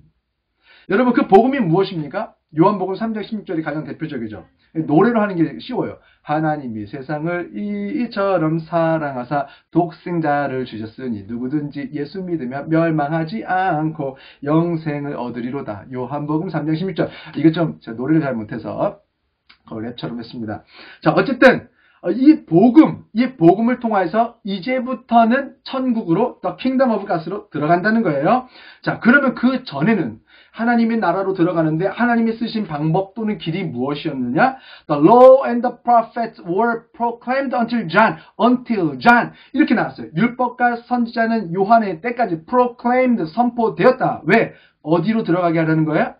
여러분, 그 복음이 무엇입니까? 요한복음 3장 16절이 가장 대표적이죠. 노래로 하는 게 쉬워요. 하나님이 세상을 이처럼 사랑하사 독생자를 주셨으니 누구든지 예수 믿으면 멸망하지 않고 영생을 얻으리로다. 요한복음 3장 16절. 이거 좀 제가 노래를 잘 못해서 랩처럼 했습니다. 자, 어쨌든 이 복음을 통해서 이제부터는 천국으로 The Kingdom of God으로 들어간다는 거예요. 자, 그러면 그 전에는 하나님의 나라로 들어가는데 하나님이 쓰신 방법 또는 길이 무엇이었느냐? The law and the prophets were proclaimed until John. 이렇게 나왔어요. 율법과 선지자는 요한의 때까지 proclaimed, 선포되었다. 왜? 어디로 들어가게 하려는 거예요?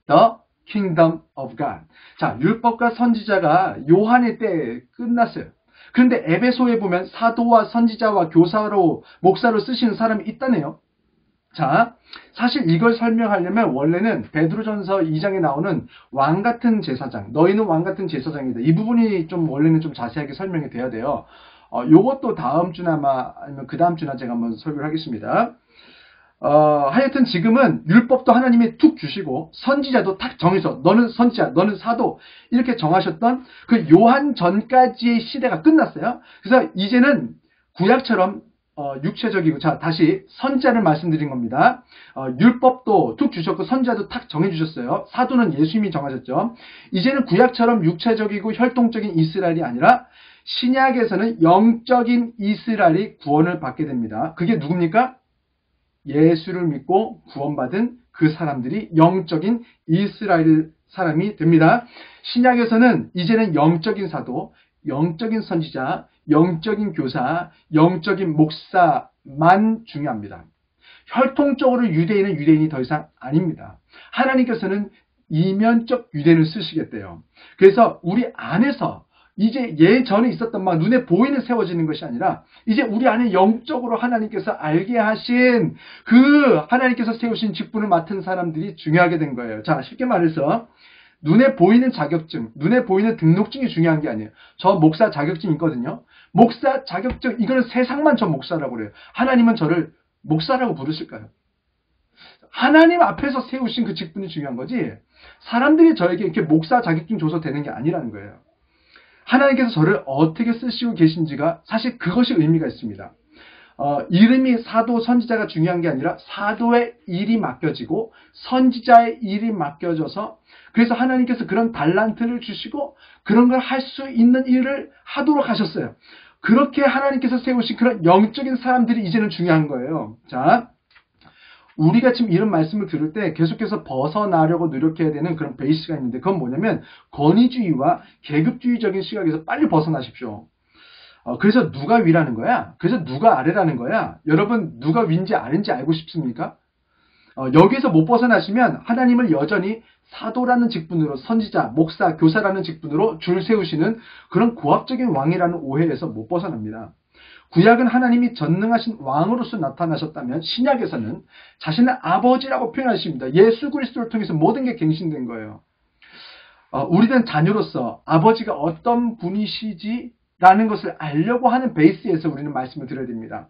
The Kingdom of God. 자, 율법과 선지자가 요한의 때에 끝났어요. 그런데 에베소에 보면 사도와 선지자와 교사로, 목사로 쓰시는 사람이 있다네요. 자, 사실 이걸 설명하려면 원래는 베드로전서 2장에 나오는 왕 같은 제사장, 너희는 왕 같은 제사장이다. 이 부분이 좀 원래는 좀 자세하게 설명이 돼야 돼요. 요것도 다음 주나 아니면 그 다음 주나 제가 한번 설교를 하겠습니다. 하여튼 지금은 율법도 하나님이 툭 주시고 선지자도 탁 정해서 너는 선지자, 너는 사도 이렇게 정하셨던 그 요한 전까지의 시대가 끝났어요. 그래서 이제는 구약처럼 육체적이고, 자, 다시 선지자를 말씀드린 겁니다. 율법도 툭 주셨고 선지자도 탁 정해주셨어요. 사도는 예수님이 정하셨죠. 이제는 구약처럼 육체적이고 혈통적인 이스라엘이 아니라 신약에서는 영적인 이스라엘이 구원을 받게 됩니다. 그게 누굽니까? 예수를 믿고 구원받은 그 사람들이 영적인 이스라엘 사람이 됩니다. 신약에서는 이제는 영적인 사도, 영적인 선지자, 영적인 교사, 영적인 목사만 중요합니다. 혈통적으로 유대인은 유대인이 더 이상 아닙니다. 하나님께서는 이면적 유대인을 쓰시겠대요. 그래서 우리 안에서 이제 예전에 있었던 막 눈에 보이는 세워지는 것이 아니라 이제 우리 안에 영적으로 하나님께서 알게 하신 그 하나님께서 세우신 직분을 맡은 사람들이 중요하게 된 거예요. 자, 쉽게 말해서 눈에 보이는 자격증, 눈에 보이는 등록증이 중요한 게 아니에요. 저 목사 자격증 있거든요. 목사 자격증, 이거는 세상만 저 목사라고 그래요. 하나님은 저를 목사라고 부르실까요? 하나님 앞에서 세우신 그 직분이 중요한 거지 사람들이 저에게 이렇게 목사 자격증 줘서 되는 게 아니라는 거예요. 하나님께서 저를 어떻게 쓰시고 계신지가 사실 그것이 의미가 있습니다. 이름이 사도, 선지자가 중요한 게 아니라 사도의 일이 맡겨지고 선지자의 일이 맡겨져서 그래서 하나님께서 그런 달란트를 주시고 그런 걸 할 수 있는 일을 하도록 하셨어요. 그렇게 하나님께서 세우신 그런 영적인 사람들이 이제는 중요한 거예요. 자, 우리가 지금 이런 말씀을 들을 때 계속해서 벗어나려고 노력해야 되는 그런 베이스가 있는데 그건 뭐냐면 권위주의와 계급주의적인 시각에서 빨리 벗어나십시오. 그래서 누가 위라는 거야? 그래서 누가 아래라는 거야? 여러분 누가 위인지 아래인지 알고 싶습니까? 여기서 못 벗어나시면 하나님을 여전히 사도라는 직분으로 선지자, 목사, 교사라는 직분으로 줄 세우시는 그런 고압적인 왕이라는 오해에서 못 벗어납니다. 구약은 하나님이 전능하신 왕으로서 나타나셨다면 신약에서는 자신을 아버지라고 표현하십니다. 예수 그리스도를 통해서 모든 게 갱신된 거예요. 우리는 자녀로서 아버지가 어떤 분이시지? 라는 것을 알려고 하는 베이스에서 우리는 말씀을 드려야 됩니다.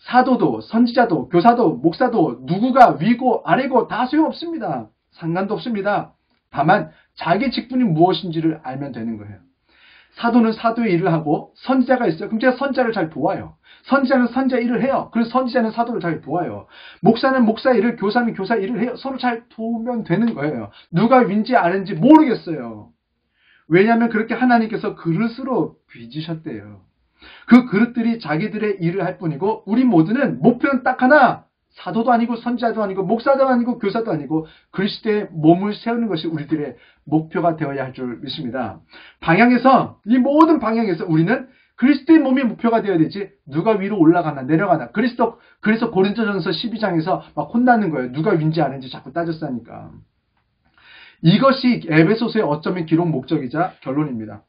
사도도 선지자도 교사도 목사도 누구가 위고 아래고 다 소용없습니다. 상관도 없습니다. 다만 자기 직분이 무엇인지를 알면 되는 거예요. 사도는 사도의 일을 하고 선지자가 있어요. 그럼 제가 선지자를 잘 도와요. 선지자는 선지자 일을 해요. 그래서 선지자는 사도를 잘 도와요. 목사는 목사 일을, 교사는 교사 일을 해요. 서로 잘 도우면 되는 거예요. 누가 윈지 아래인지 모르겠어요. 왜냐하면 그렇게 하나님께서 그릇으로 빚으셨대요. 그 그릇들이 자기들의 일을 할 뿐이고 우리 모두는 목표는 딱 하나. 사도도 아니고 선지자도 아니고 목사도 아니고 교사도 아니고 그리스도의 몸을 세우는 것이 우리들의 목표가 되어야 할 줄 믿습니다. 이 모든 방향에서 우리는 그리스도의 몸이 목표가 되어야 되지 누가 위로 올라가나 내려가나. 그래서 고린도전서 12장에서 막 혼나는 거예요. 누가 윈지 아는지 자꾸 따졌으니까. 이것이 에베소서의 어쩌면 기록 목적이자 결론입니다.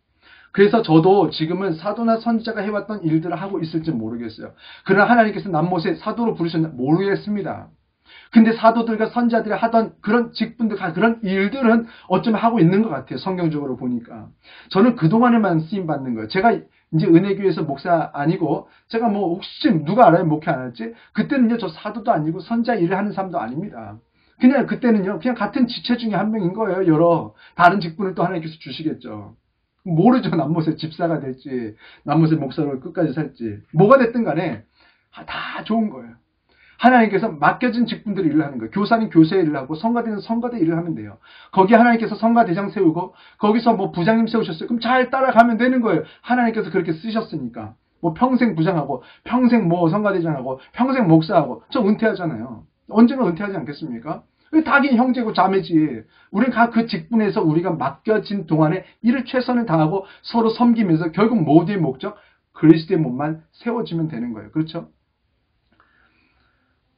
그래서 저도 지금은 사도나 선지자가 해왔던 일들을 하고 있을지 모르겠어요. 그러나 하나님께서 남못에 사도로 부르셨나 모르겠습니다. 근데 사도들과 선지자들이 하던 그런 직분들, 그런 일들은 어쩌면 하고 있는 것 같아요. 성경적으로 보니까. 저는 그동안에만 쓰임받는 거예요. 제가 이제 은혜교회에서 목사 아니고, 제가 혹시 누가 알아요? 목회 안 할지? 그때는요, 저 사도도 아니고 선지자 일을 하는 사람도 아닙니다. 그때는요, 그냥 같은 지체 중에 한 명인 거예요. 여러 다른 직분을 또 하나님께서 주시겠죠. 모르죠. 남못의 집사가 될지, 남못의 목사로 끝까지 살지. 뭐가 됐든 간에 다 좋은 거예요. 하나님께서 맡겨진 직분들을 일을 하는 거예요. 교사는 교사의 일을 하고 성가대는 성가대 일을 하면 돼요. 거기에 하나님께서 성가대장 세우고 거기서 부장님 세우셨어요. 그럼 잘 따라가면 되는 거예요. 하나님께서 그렇게 쓰셨으니까. 평생 부장하고 평생 성가대장하고 평생 목사하고 저 은퇴하잖아요. 언젠가 은퇴하지 않겠습니까? 닭이 형제고 자매지. 우리는 각 그 직분에서 우리가 맡겨진 동안에 일을 최선을 다하고 서로 섬기면서 결국 모두의 목적 그리스도의 몸만 세워지면 되는 거예요. 그렇죠?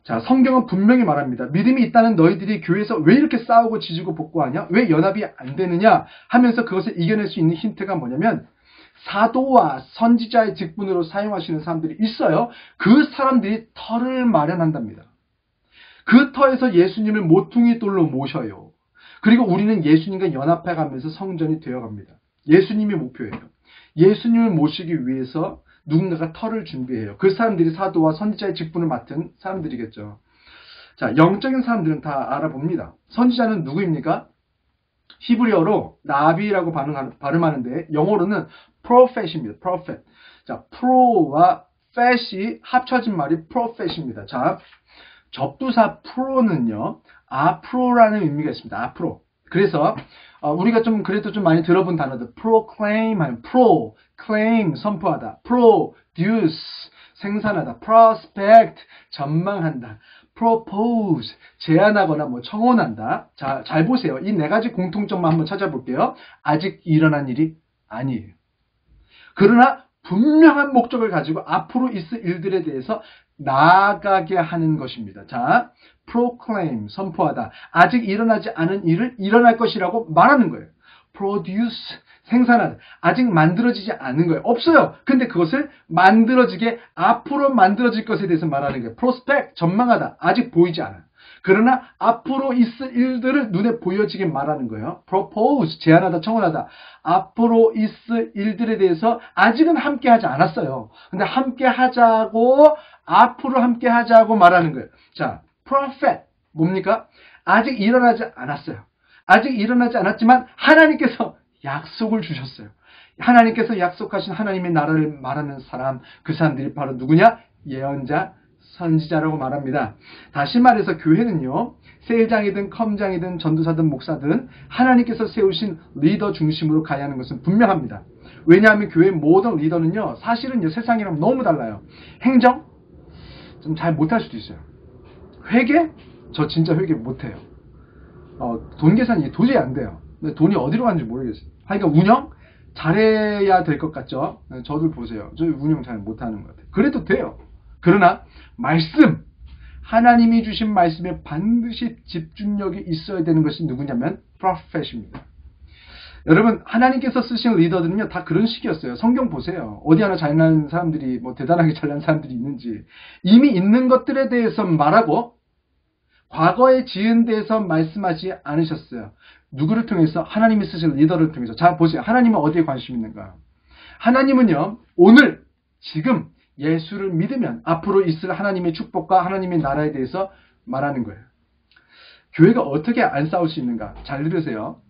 자, 성경은 분명히 말합니다. 믿음이 있다는 너희들이 교회에서 왜 이렇게 싸우고 지지고 볶고하냐? 왜 연합이 안 되느냐? 하면서 그것을 이겨낼 수 있는 힌트가 뭐냐면 사도와 선지자의 직분으로 사용하시는 사람들이 있어요. 그 사람들이 터를 마련한답니다. 그 터에서 예수님을 모퉁이 돌로 모셔요. 그리고 우리는 예수님과 연합해가면서 성전이 되어갑니다. 예수님이 목표예요. 예수님을 모시기 위해서 누군가가 터를 준비해요. 그 사람들이 사도와 선지자의 직분을 맡은 사람들이겠죠. 자, 영적인 사람들은 다 알아봅니다. 선지자는 누구입니까? 히브리어로 나비라고 발음하는데 영어로는 prophet입니다. prophet. 자, pro와 fet이 합쳐진 말이 prophet입니다. 자, 접두사 프로는요, 앞으로라는 의미가 있습니다. 앞으로. 그래서 우리가 그래도 좀 많이 들어본 단어들, proclaim, claim, 선포하다, produce, 생산하다, prospect, 전망한다, propose, 제안하거나 청혼한다. 자, 잘 보세요. 이 네 가지 공통점만 한번 찾아볼게요. 아직 일어난 일이 아니에요. 그러나 분명한 목적을 가지고 앞으로 있을 일들에 대해서 나아가게 하는 것입니다. 자, proclaim, 선포하다. 아직 일어나지 않은 일을 일어날 것이라고 말하는 거예요. produce, 생산하다. 아직 만들어지지 않은 거예요. 없어요. 근데 그것을 만들어지게, 앞으로 만들어질 것에 대해서 말하는 거예요. prospect, 전망하다. 아직 보이지 않아요. 그러나 앞으로 있을 일들을 눈에 보여지게 말하는 거예요. propose, 제안하다, 청원하다. 앞으로 있을 일들에 대해서 아직은 함께 하지 않았어요. 근데 함께 하자고, 앞으로 함께 하자고 말하는 거예요. 자, prophet, 뭡니까? 아직 일어나지 않았어요. 아직 일어나지 않았지만 하나님께서 약속을 주셨어요. 하나님께서 약속하신 하나님의 나라를 말하는 사람, 그 사람들이 바로 누구냐? 예언자, 선지자라고 말합니다. 다시 말해서 교회는요, 세일장이든 컴장이든 전도사든 목사든 하나님께서 세우신 리더 중심으로 가야 하는 것은 분명합니다. 왜냐하면 교회 모든 리더는요, 사실은요, 세상이랑 너무 달라요. 행정? 좀 잘 못할 수도 있어요. 회계? 저 진짜 회계 못해요. 돈 계산이 도저히 안 돼요. 돈이 어디로 가는지 모르겠어요. 하여간 운영 잘해야 될 것 같죠? 저들 보세요. 저 운영 잘 못하는 것 같아요. 그래도 돼요. 그러나 말씀, 하나님이 주신 말씀에 반드시 집중력이 있어야 되는 것이 누구냐면 프로페트입니다. 여러분, 하나님께서 쓰신 리더들은요 다 그런 식이었어요. 성경 보세요. 어디 하나 잘난 사람들이 뭐 대단하게 잘난 사람들이 있는지, 이미 있는 것들에 대해서 말하고 과거에 지은 데에서 말씀하지 않으셨어요. 누구를 통해서? 하나님이 쓰신 리더를 통해서. 자, 보세요. 하나님은 어디에 관심 있는가? 하나님은요, 오늘, 지금 예수를 믿으면 앞으로 있을 하나님의 축복과 하나님의 나라에 대해서 말하는 거예요. 교회가 어떻게 안 싸울 수 있는가? 잘 들으세요.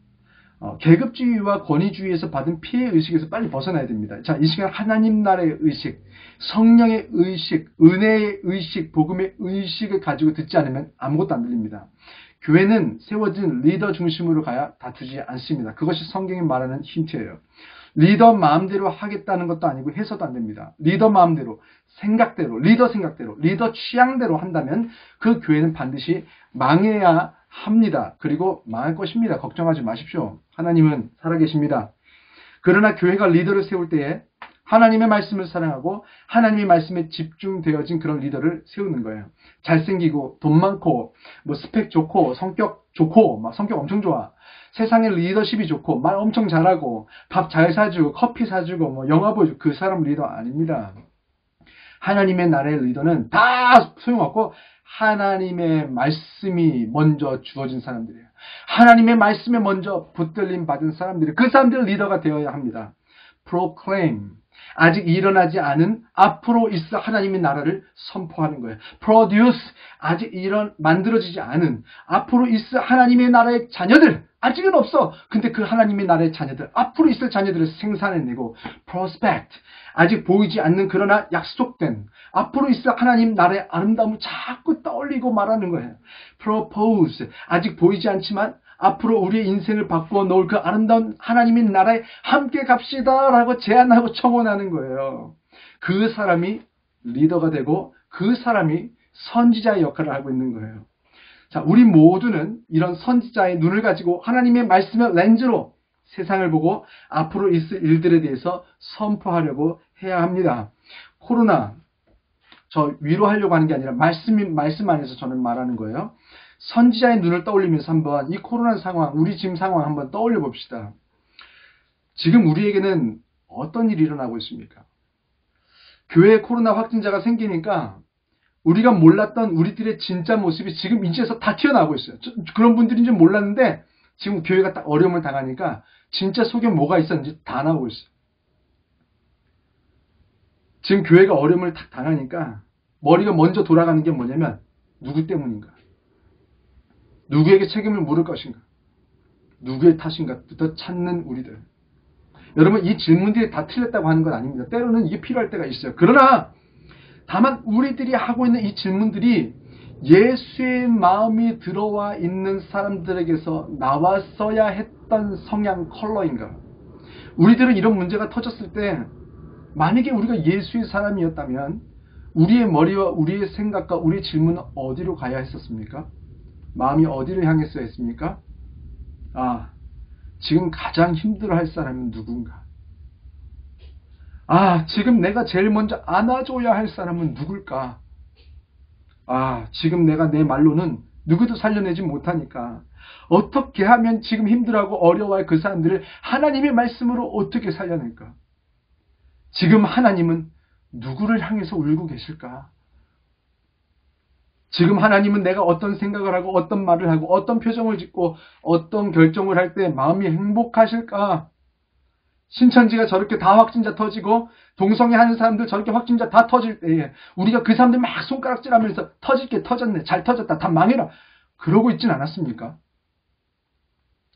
계급주의와 권위주의에서 받은 피해 의식에서 빨리 벗어나야 됩니다. 자, 이 시간 하나님 나라의 의식, 성령의 의식, 은혜의 의식, 복음의 의식을 가지고 듣지 않으면 아무것도 안 들립니다. 교회는 세워진 리더 중심으로 가야 다투지 않습니다. 그것이 성경이 말하는 힌트예요. 리더 마음대로 하겠다는 것도 아니고 해서도 안 됩니다. 리더 마음대로, 생각대로, 리더 생각대로, 리더 취향대로 한다면 그 교회는 반드시 망해야 합니다. 그리고 망할 것입니다. 걱정하지 마십시오. 하나님은 살아계십니다. 그러나 교회가 리더를 세울 때에 하나님의 말씀을 사랑하고 하나님의 말씀에 집중되어진 그런 리더를 세우는 거예요. 잘생기고 돈 많고 뭐 스펙 좋고 성격 좋고 막 성격 엄청 좋아. 세상의 리더십이 좋고 말 엄청 잘하고 밥 잘 사주고 커피 사주고 뭐 영화 보여주고 그 사람 리더 아닙니다. 하나님의 나라의 리더는 다 소용없고 하나님의 말씀이 먼저 주어진 사람들이에요. 하나님의 말씀에 먼저 붙들림 받은 사람들이 그 사람들 리더가 되어야 합니다. proclaim, 아직 일어나지 않은 앞으로 있을 하나님의 나라를 선포하는 거예요. produce, 아직 만들어지지 않은 앞으로 있을 하나님의 나라의 자녀들, 아직은 없어. 근데 그 하나님의 나라의 자녀들, 앞으로 있을 자녀들을 생산해내고 prospect, 아직 보이지 않는 그러나 약속된 앞으로 있을 하나님 나라의 아름다움을 자꾸 떠올리고 말하는 거예요. propose, 아직 보이지 않지만 앞으로 우리의 인생을 바꾸어 놓을 그 아름다운 하나님의 나라에 함께 갑시다 라고 제안하고 청원하는 거예요. 그 사람이 리더가 되고 그 사람이 선지자의 역할을 하고 있는 거예요. 자, 우리 모두는 이런 선지자의 눈을 가지고 하나님의 말씀의 렌즈로 세상을 보고 앞으로 있을 일들에 대해서 선포하려고 해야 합니다. 코로나, 저 위로하려고 하는 게 아니라 말씀 안에서 저는 말하는 거예요. 선지자의 눈을 떠올리면서 한번 이 코로나 상황, 우리 지금 상황 한번 떠올려 봅시다. 지금 우리에게는 어떤 일이 일어나고 있습니까? 교회에 코로나 확진자가 생기니까 우리가 몰랐던 우리들의 진짜 모습이 지금 이제서 다 튀어나오고 있어요. 그런 분들인 줄 몰랐는데 지금 교회가 딱 어려움을 당하니까 진짜 속에 뭐가 있었는지 다 나오고 있어요. 지금 교회가 어려움을 딱 당하니까 머리가 먼저 돌아가는 게 뭐냐면 누구 때문인가? 누구에게 책임을 물을 것인가? 누구의 탓인가?부터 찾는 우리들. 여러분, 이 질문들이 다 틀렸다고 하는 건 아닙니다. 때로는 이게 필요할 때가 있어요. 그러나 다만 우리들이 하고 있는 이 질문들이 예수의 마음이 들어와 있는 사람들에게서 나왔어야 했던 성향 컬러인가? 우리들은 이런 문제가 터졌을 때 만약에 우리가 예수의 사람이었다면 우리의 머리와 우리의 생각과 우리의 질문은 어디로 가야 했었습니까? 마음이 어디를 향했어야 했습니까? 지금 가장 힘들어할 사람은 누군가? 지금 내가 제일 먼저 안아줘야 할 사람은 누굴까? 지금 내가 내 말로는 누구도 살려내지 못하니까 어떻게 하면 지금 힘들어하고 어려워할 그 사람들을 하나님의 말씀으로 어떻게 살려낼까? 지금 하나님은 누구를 향해서 울고 계실까? 지금 하나님은 내가 어떤 생각을 하고 어떤 말을 하고 어떤 표정을 짓고 어떤 결정을 할 때 마음이 행복하실까? 신천지가 저렇게 다 확진자 터지고 동성애 하는 사람들 저렇게 확진자 다 터질 때에 우리가 그 사람들 막 손가락질하면서 터질 게 터졌네, 잘 터졌다, 다 망해라 그러고 있진 않았습니까?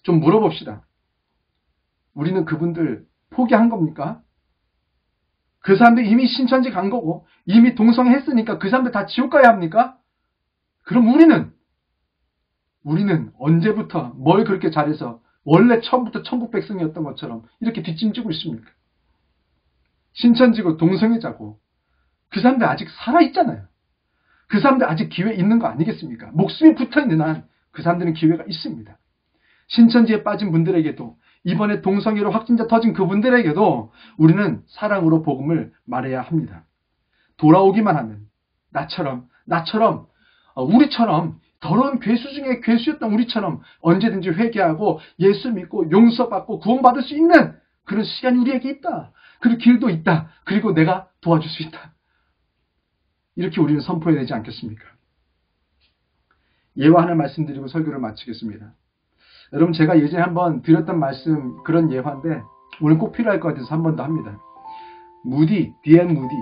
좀 물어봅시다. 우리는 그분들 포기한 겁니까? 그 사람들 이미 신천지 간 거고 이미 동성애 했으니까 그 사람들 다 지옥 가야 합니까? 그럼 우리는 언제부터 뭘 그렇게 잘해서 원래 처음부터 천국 백성이었던 것처럼 이렇게 뒷짐지고 있습니까? 신천지고 동성애자고 그 사람들 아직 살아있잖아요. 그 사람들 아직 기회 있는 거 아니겠습니까? 목숨이 붙어있는 한 그 사람들은 기회가 있습니다. 신천지에 빠진 분들에게도, 이번에 동성애로 확진자 터진 그분들에게도 우리는 사랑으로 복음을 말해야 합니다. 돌아오기만 하면 나처럼 우리처럼 더러운 괴수 중에 괴수였던 우리처럼 언제든지 회개하고 예수 믿고 용서받고 구원받을 수 있는 그런 시간이 우리에게 있다. 그리고 길도 있다. 그리고 내가 도와줄 수 있다. 이렇게 우리는 선포해야 되지 않겠습니까? 예화 하나 말씀드리고 설교를 마치겠습니다. 여러분, 제가 예전에 한번 드렸던 말씀, 그런 예화인데 오늘 꼭 필요할 것 같아서 한 번 더 합니다. D.M. 무디,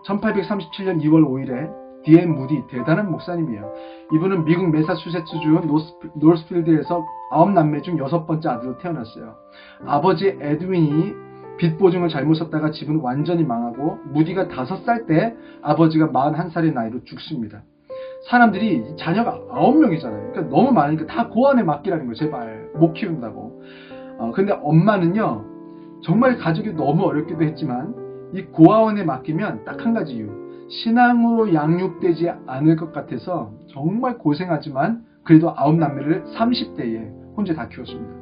1837년 2월 5일에 D.M. 무디, 대단한 목사님이에요. 이분은 미국 매사추세츠주 노스필드에서 9남매 중 6번째 아들로 태어났어요. 아버지 에드윈이 빚 보증을 잘못 썼다가 집은 완전히 망하고, 무디가 5살 때 아버지가 41살의 나이로 죽습니다. 사람들이 자녀가 9명이잖아요. 그러니까 너무 많으니까 다 고아원에 맡기라는 거예요. 제발 못 키운다고. 근데 엄마는요, 정말 가족이 너무 어렵기도 했지만 이 고아원에 맡기면 딱 한 가지 이유, 신앙으로 양육되지 않을 것 같아서 정말 고생하지만 그래도 9남매를 30대에 혼자 다 키웠습니다.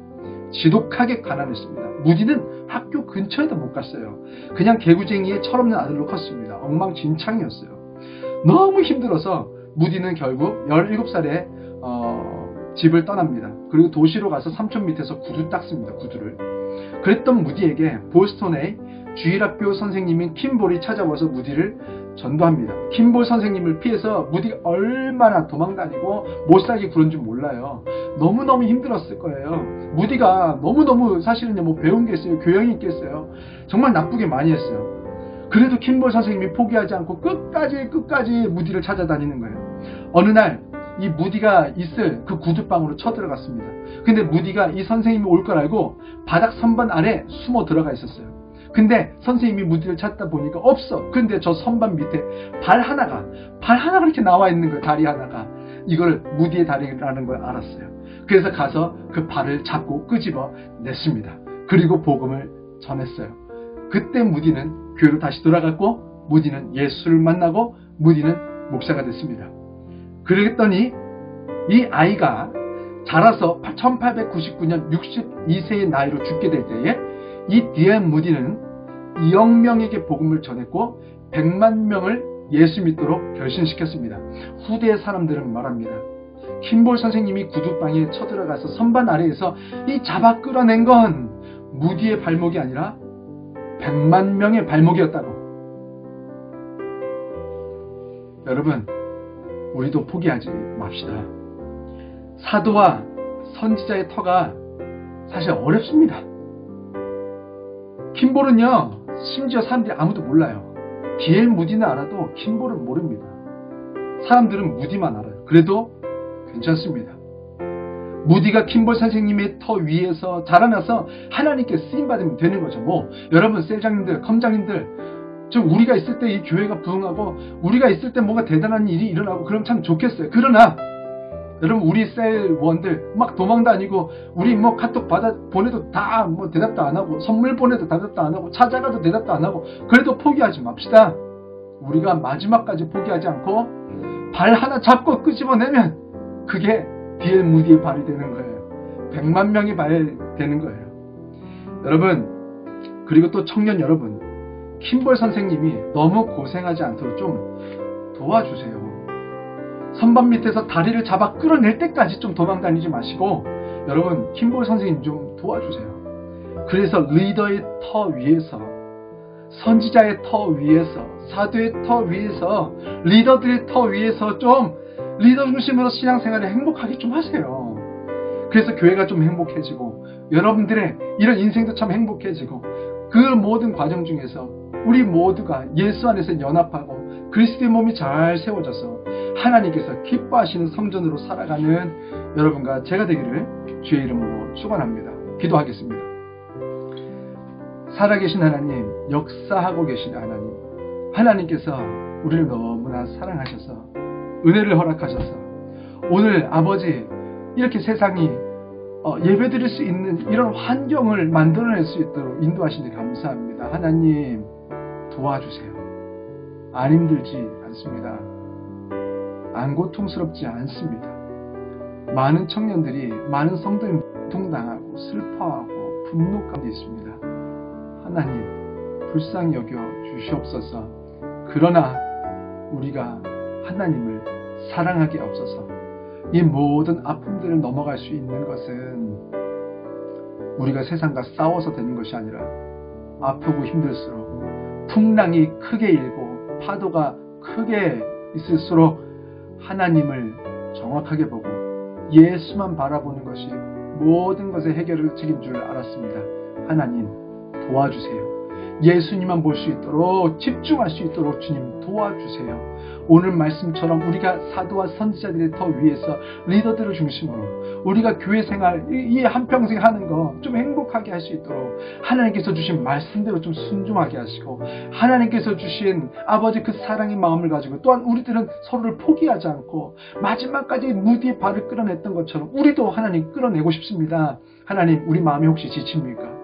지독하게 가난했습니다. 무디는 학교 근처에도 못 갔어요. 그냥 개구쟁이의 철없는 아들로 컸습니다. 엉망진창이었어요. 너무 힘들어서 무디는 결국 17살에 집을 떠납니다. 그리고 도시로 가서 삼촌 밑에서 구두 닦습니다. 구두를. 그랬던 무디에게 보스턴의 주일학교 선생님인 킴볼이 찾아와서 무디를 전도합니다. 킴볼 선생님을 피해서 무디가 얼마나 도망다니고 못살기 구른 줄 몰라요. 너무너무 힘들었을 거예요. 무디가 너무너무 사실은 뭐 배운 게 있어요. 교양이 있겠어요. 정말 나쁘게 많이 했어요. 그래도 킴볼 선생님이 포기하지 않고 끝까지 무디를 찾아다니는 거예요. 어느 날 이 무디가 있을 그 구두방으로 쳐들어갔습니다. 근데 무디가 이 선생님이 올 걸 알고 바닥 선반 아래 숨어 들어가 있었어요. 근데 선생님이 무디를 찾다 보니까 없어. 근데 저 선반 밑에 발 하나가 이렇게 나와 있는 거예요. 다리 하나가. 이걸 무디의 다리라는 걸 알았어요. 그래서 가서 그 발을 잡고 끄집어 냈습니다. 그리고 복음을 전했어요. 그때 무디는 교회로 다시 돌아갔고, 무디는 예수를 만나고, 무디는 목사가 됐습니다. 그랬더니 이 아이가 자라서 1899년 62세의 나이로 죽게 될 때에 이 D.M. 무디는 2억 명에게 복음을 전했고 100만 명을 예수 믿도록 결신시켰습니다. 후대의 사람들은 말합니다. 킴볼 선생님이 구두방에 쳐들어가서 선반 아래에서 이 잡아 끌어낸 건 무디의 발목이 아니라 100만 명의 발목이었다고. 여러분, 우리도 포기하지 맙시다. 사도와 선지자의 터가 사실 어렵습니다. 킴볼은요, 심지어 사람들이 아무도 몰라요. D.M. 무디는 알아도 킴볼은 모릅니다. 사람들은 무디만 알아요. 그래도 괜찮습니다. 무디가 킴볼 선생님의 터 위에서 자라나서 하나님께 쓰임받으면 되는 거죠. 여러분 셀장님들, 컴장님들, 좀 우리가 있을 때 이 교회가 부흥하고 우리가 있을 때 뭔가 대단한 일이 일어나고 그럼 참 좋겠어요. 그러나 여러분, 우리 셀원들 막 도망다니고, 우리 카톡 보내도 다 대답도 안 하고, 선물 보내도 대답도 안 하고, 찾아가도 대답도 안 하고, 그래도 포기하지 맙시다. 우리가 마지막까지 포기하지 않고 발 하나 잡고 끄집어내면 그게 D.M. 무디의 발이 되는 거예요. 100만 명의 발이 되는 거예요. 여러분, 그리고 또 청년 여러분, 킴볼 선생님이 너무 고생하지 않도록 좀 도와주세요. 선반 밑에서 다리를 잡아 끌어낼 때까지 좀 도망다니지 마시고, 여러분, 킴볼 선생님 좀 도와주세요. 그래서 리더의 터 위에서, 선지자의 터 위에서, 사도의 터 위에서, 리더들의 터 위에서 좀 리더 중심으로 신앙생활을 행복하게 좀 하세요. 그래서 교회가 좀 행복해지고, 여러분들의 이런 인생도 참 행복해지고, 그 모든 과정 중에서 우리 모두가 예수 안에서 연합하고 그리스도의 몸이 잘 세워져서 하나님께서 기뻐하시는 성전으로 살아가는 여러분과 제가 되기를 주의 이름으로 축원합니다. 기도하겠습니다. 살아계신 하나님, 역사하고 계신 하나님, 하나님께서 우리를 너무나 사랑하셔서 은혜를 허락하셔서 오늘 아버지, 이렇게 세상이 예배드릴 수 있는 이런 환경을 만들어낼 수 있도록 인도하시니 감사합니다. 하나님, 도와주세요. 안 힘들지 않습니다. 안 고통스럽지 않습니다. 많은 청년들이, 많은 성도님들이 고통당하고 슬퍼하고 분노 가운데 있습니다. 하나님, 불쌍히 여겨 주시옵소서. 그러나 우리가 하나님을 사랑하게 없어서 이 모든 아픔들을 넘어갈 수 있는 것은 우리가 세상과 싸워서 되는 것이 아니라 아프고 힘들수록 풍랑이 크게 일고 파도가 크게 있을수록 하나님을 정확하게 보고 예수만 바라보는 것이 모든 것의 해결을 책임줄 줄 알았습니다. 하나님 도와주세요. 예수님만 볼 수 있도록, 집중할 수 있도록 주님 도와주세요. 오늘 말씀처럼 우리가 사도와 선지자들의 더 위에서 리더들을 중심으로 우리가 교회 생활 이 한평생 하는 거 좀 행복하게 할 수 있도록 하나님께서 주신 말씀대로 좀 순종하게 하시고, 하나님께서 주신 아버지 그 사랑의 마음을 가지고, 또한 우리들은 서로를 포기하지 않고 마지막까지 무디에 발을 끌어냈던 것처럼 우리도 하나님 끌어내고 싶습니다. 하나님, 우리 마음이 혹시 지칩니까?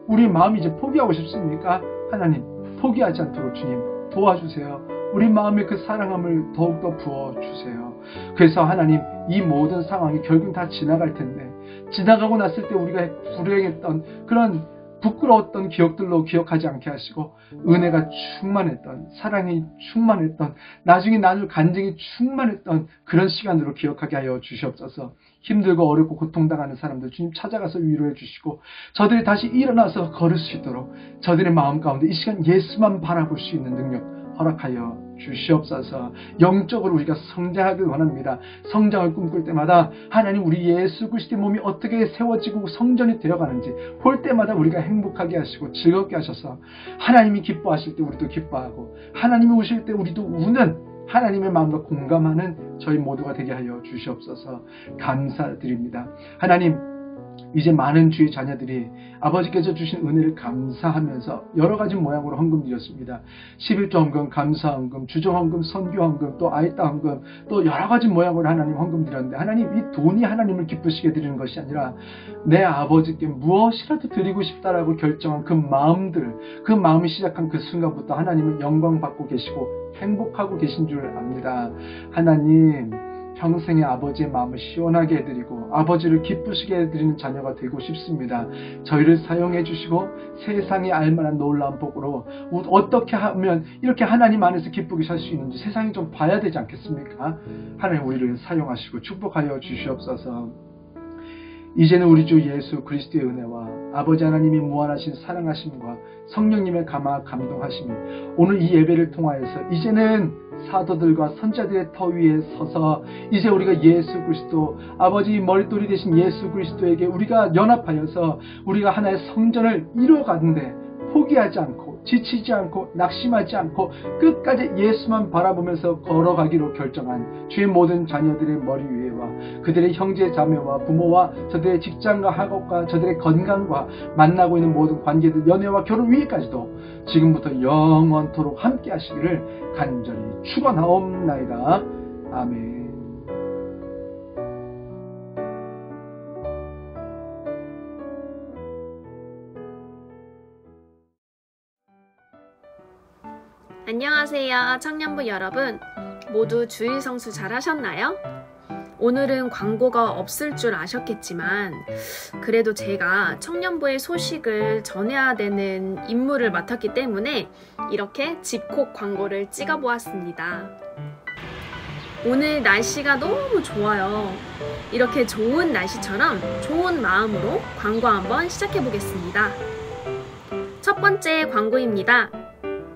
우리 마음이 이제 포기하고 싶습니까? 하나님, 포기하지 않도록 주님 도와주세요. 우리 마음에 그 사랑함을 더욱더 부어주세요. 그래서 하나님, 이 모든 상황이 결국 다 지나갈 텐데, 지나가고 났을 때 우리가 불행했던 그런 부끄러웠던 기억들로 기억하지 않게 하시고, 은혜가 충만했던, 사랑이 충만했던, 나중에 나눌 간증이 충만했던 그런 시간으로 기억하게 하여 주시옵소서. 힘들고 어렵고 고통당하는 사람들 주님 찾아가서 위로해 주시고, 저들이 다시 일어나서 걸을 수 있도록 저들의 마음 가운데 이 시간 예수만 바라볼 수 있는 능력 허락하여 주시옵소서. 영적으로 우리가 성장하길 원합니다. 성장을 꿈꿀 때마다 하나님, 우리 예수 그리스도의 몸이 어떻게 세워지고 성전이 되어가는지 볼 때마다 우리가 행복하게 하시고 즐겁게 하셔서, 하나님이 기뻐하실 때 우리도 기뻐하고, 하나님이 우실 때 우리도 우는 하나님의 마음과 공감하는 저희 모두가 되게 하여 주시옵소서. 감사드립니다. 하나님, 이제 많은 주의 자녀들이 아버지께서 주신 은혜를 감사하면서 여러 가지 모양으로 헌금 드렸습니다. 11조 헌금, 감사 헌금, 주정 헌금, 선교 헌금, 또 아이따 헌금, 또 여러 가지 모양으로 하나님 헌금 드렸는데, 하나님, 이 돈이 하나님을 기쁘시게 드리는 것이 아니라 내 아버지께 무엇이라도 드리고 싶다라고 결정한 그 마음들, 그 마음이 시작한 그 순간부터 하나님은 영광 받고 계시고 행복하고 계신 줄 압니다. 하나님, 평생의 아버지의 마음을 시원하게 해드리고 아버지를 기쁘시게 해드리는 자녀가 되고 싶습니다. 저희를 사용해 주시고 세상이 알만한 놀라운 복으로 어떻게 하면 이렇게 하나님 안에서 기쁘게 살 수 있는지 세상이 좀 봐야 되지 않겠습니까? 하나님, 우리를 사용하시고 축복하여 주시옵소서. 이제는 우리 주 예수 그리스도의 은혜와 아버지 하나님이 무한하신 사랑하심과 성령님의 감동하심이 오늘 이 예배를 통하여서 이제는 사도들과 선지자들의 터 위에 서서 이제 우리가 예수 그리스도, 아버지 머릿돌이 되신 예수 그리스도에게 우리가 연합하여서 우리가 하나의 성전을 이루어가는데 포기하지 않고 지치지 않고 낙심하지 않고 끝까지 예수만 바라보면서 걸어가기로 결정한 주의 모든 자녀들의 머리 위에와 그들의 형제 자매와 부모와 저들의 직장과 학업과 저들의 건강과 만나고 있는 모든 관계들, 연애와 결혼 위에까지도 지금부터 영원토록 함께 하시기를 간절히 축원하옵나이다. 아멘. 안녕하세요, 청년부 여러분. 모두 주일 성수 잘 하셨나요? 오늘은 광고가 없을 줄 아셨겠지만 그래도 제가 청년부의 소식을 전해야 되는 임무를 맡았기 때문에 이렇게 집콕 광고를 찍어 보았습니다. 오늘 날씨가 너무 좋아요. 이렇게 좋은 날씨처럼 좋은 마음으로 광고 한번 시작해 보겠습니다. 첫 번째 광고입니다.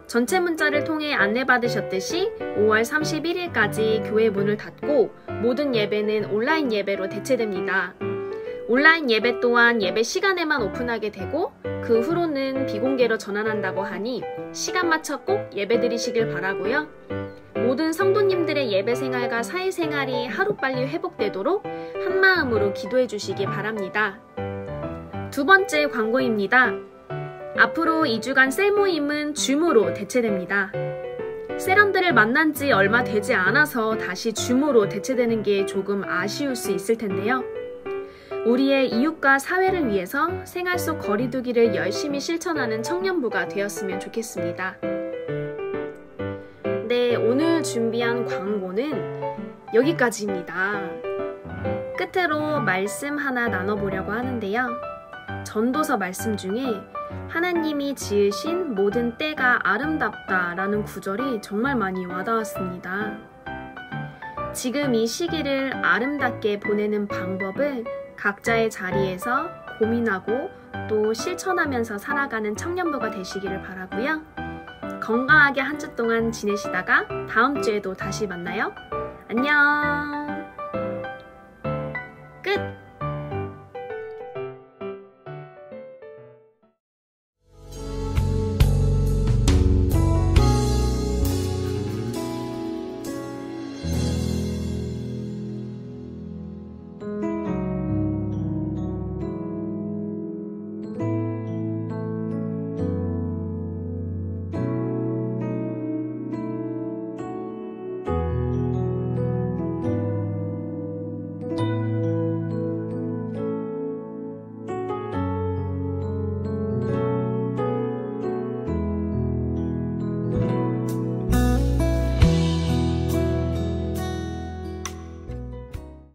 전체 문자를 통해 안내받으셨듯이 5월 31일까지 교회 문을 닫고 모든 예배는 온라인 예배로 대체됩니다. 온라인 예배 또한 예배 시간에만 오픈하게 되고 그 후로는 비공개로 전환한다고 하니 시간 맞춰 꼭 예배 드리시길 바라고요. 모든 성도님들의 예배 생활과 사회 생활이 하루빨리 회복되도록 한마음으로 기도해 주시기 바랍니다. 두 번째 광고입니다. 앞으로 2주간 셀 모임은 줌으로 대체됩니다. 셀원들을 만난 지 얼마 되지 않아서 다시 줌으로 대체되는 게 조금 아쉬울 수 있을 텐데요. 우리의 이웃과 사회를 위해서 생활 속 거리두기를 열심히 실천하는 청년부가 되었으면 좋겠습니다. 네, 오늘 준비한 광고는 여기까지입니다. 끝으로 말씀 하나 나눠보려고 하는데요. 전도서 말씀 중에 하나님이 지으신 모든 때가 아름답다라는 구절이 정말 많이 와닿았습니다. 지금 이 시기를 아름답게 보내는 방법을 각자의 자리에서 고민하고 또 실천하면서 살아가는 청년부가 되시기를 바라고요. 건강하게 한 주 동안 지내시다가 다음 주에도 다시 만나요. 안녕.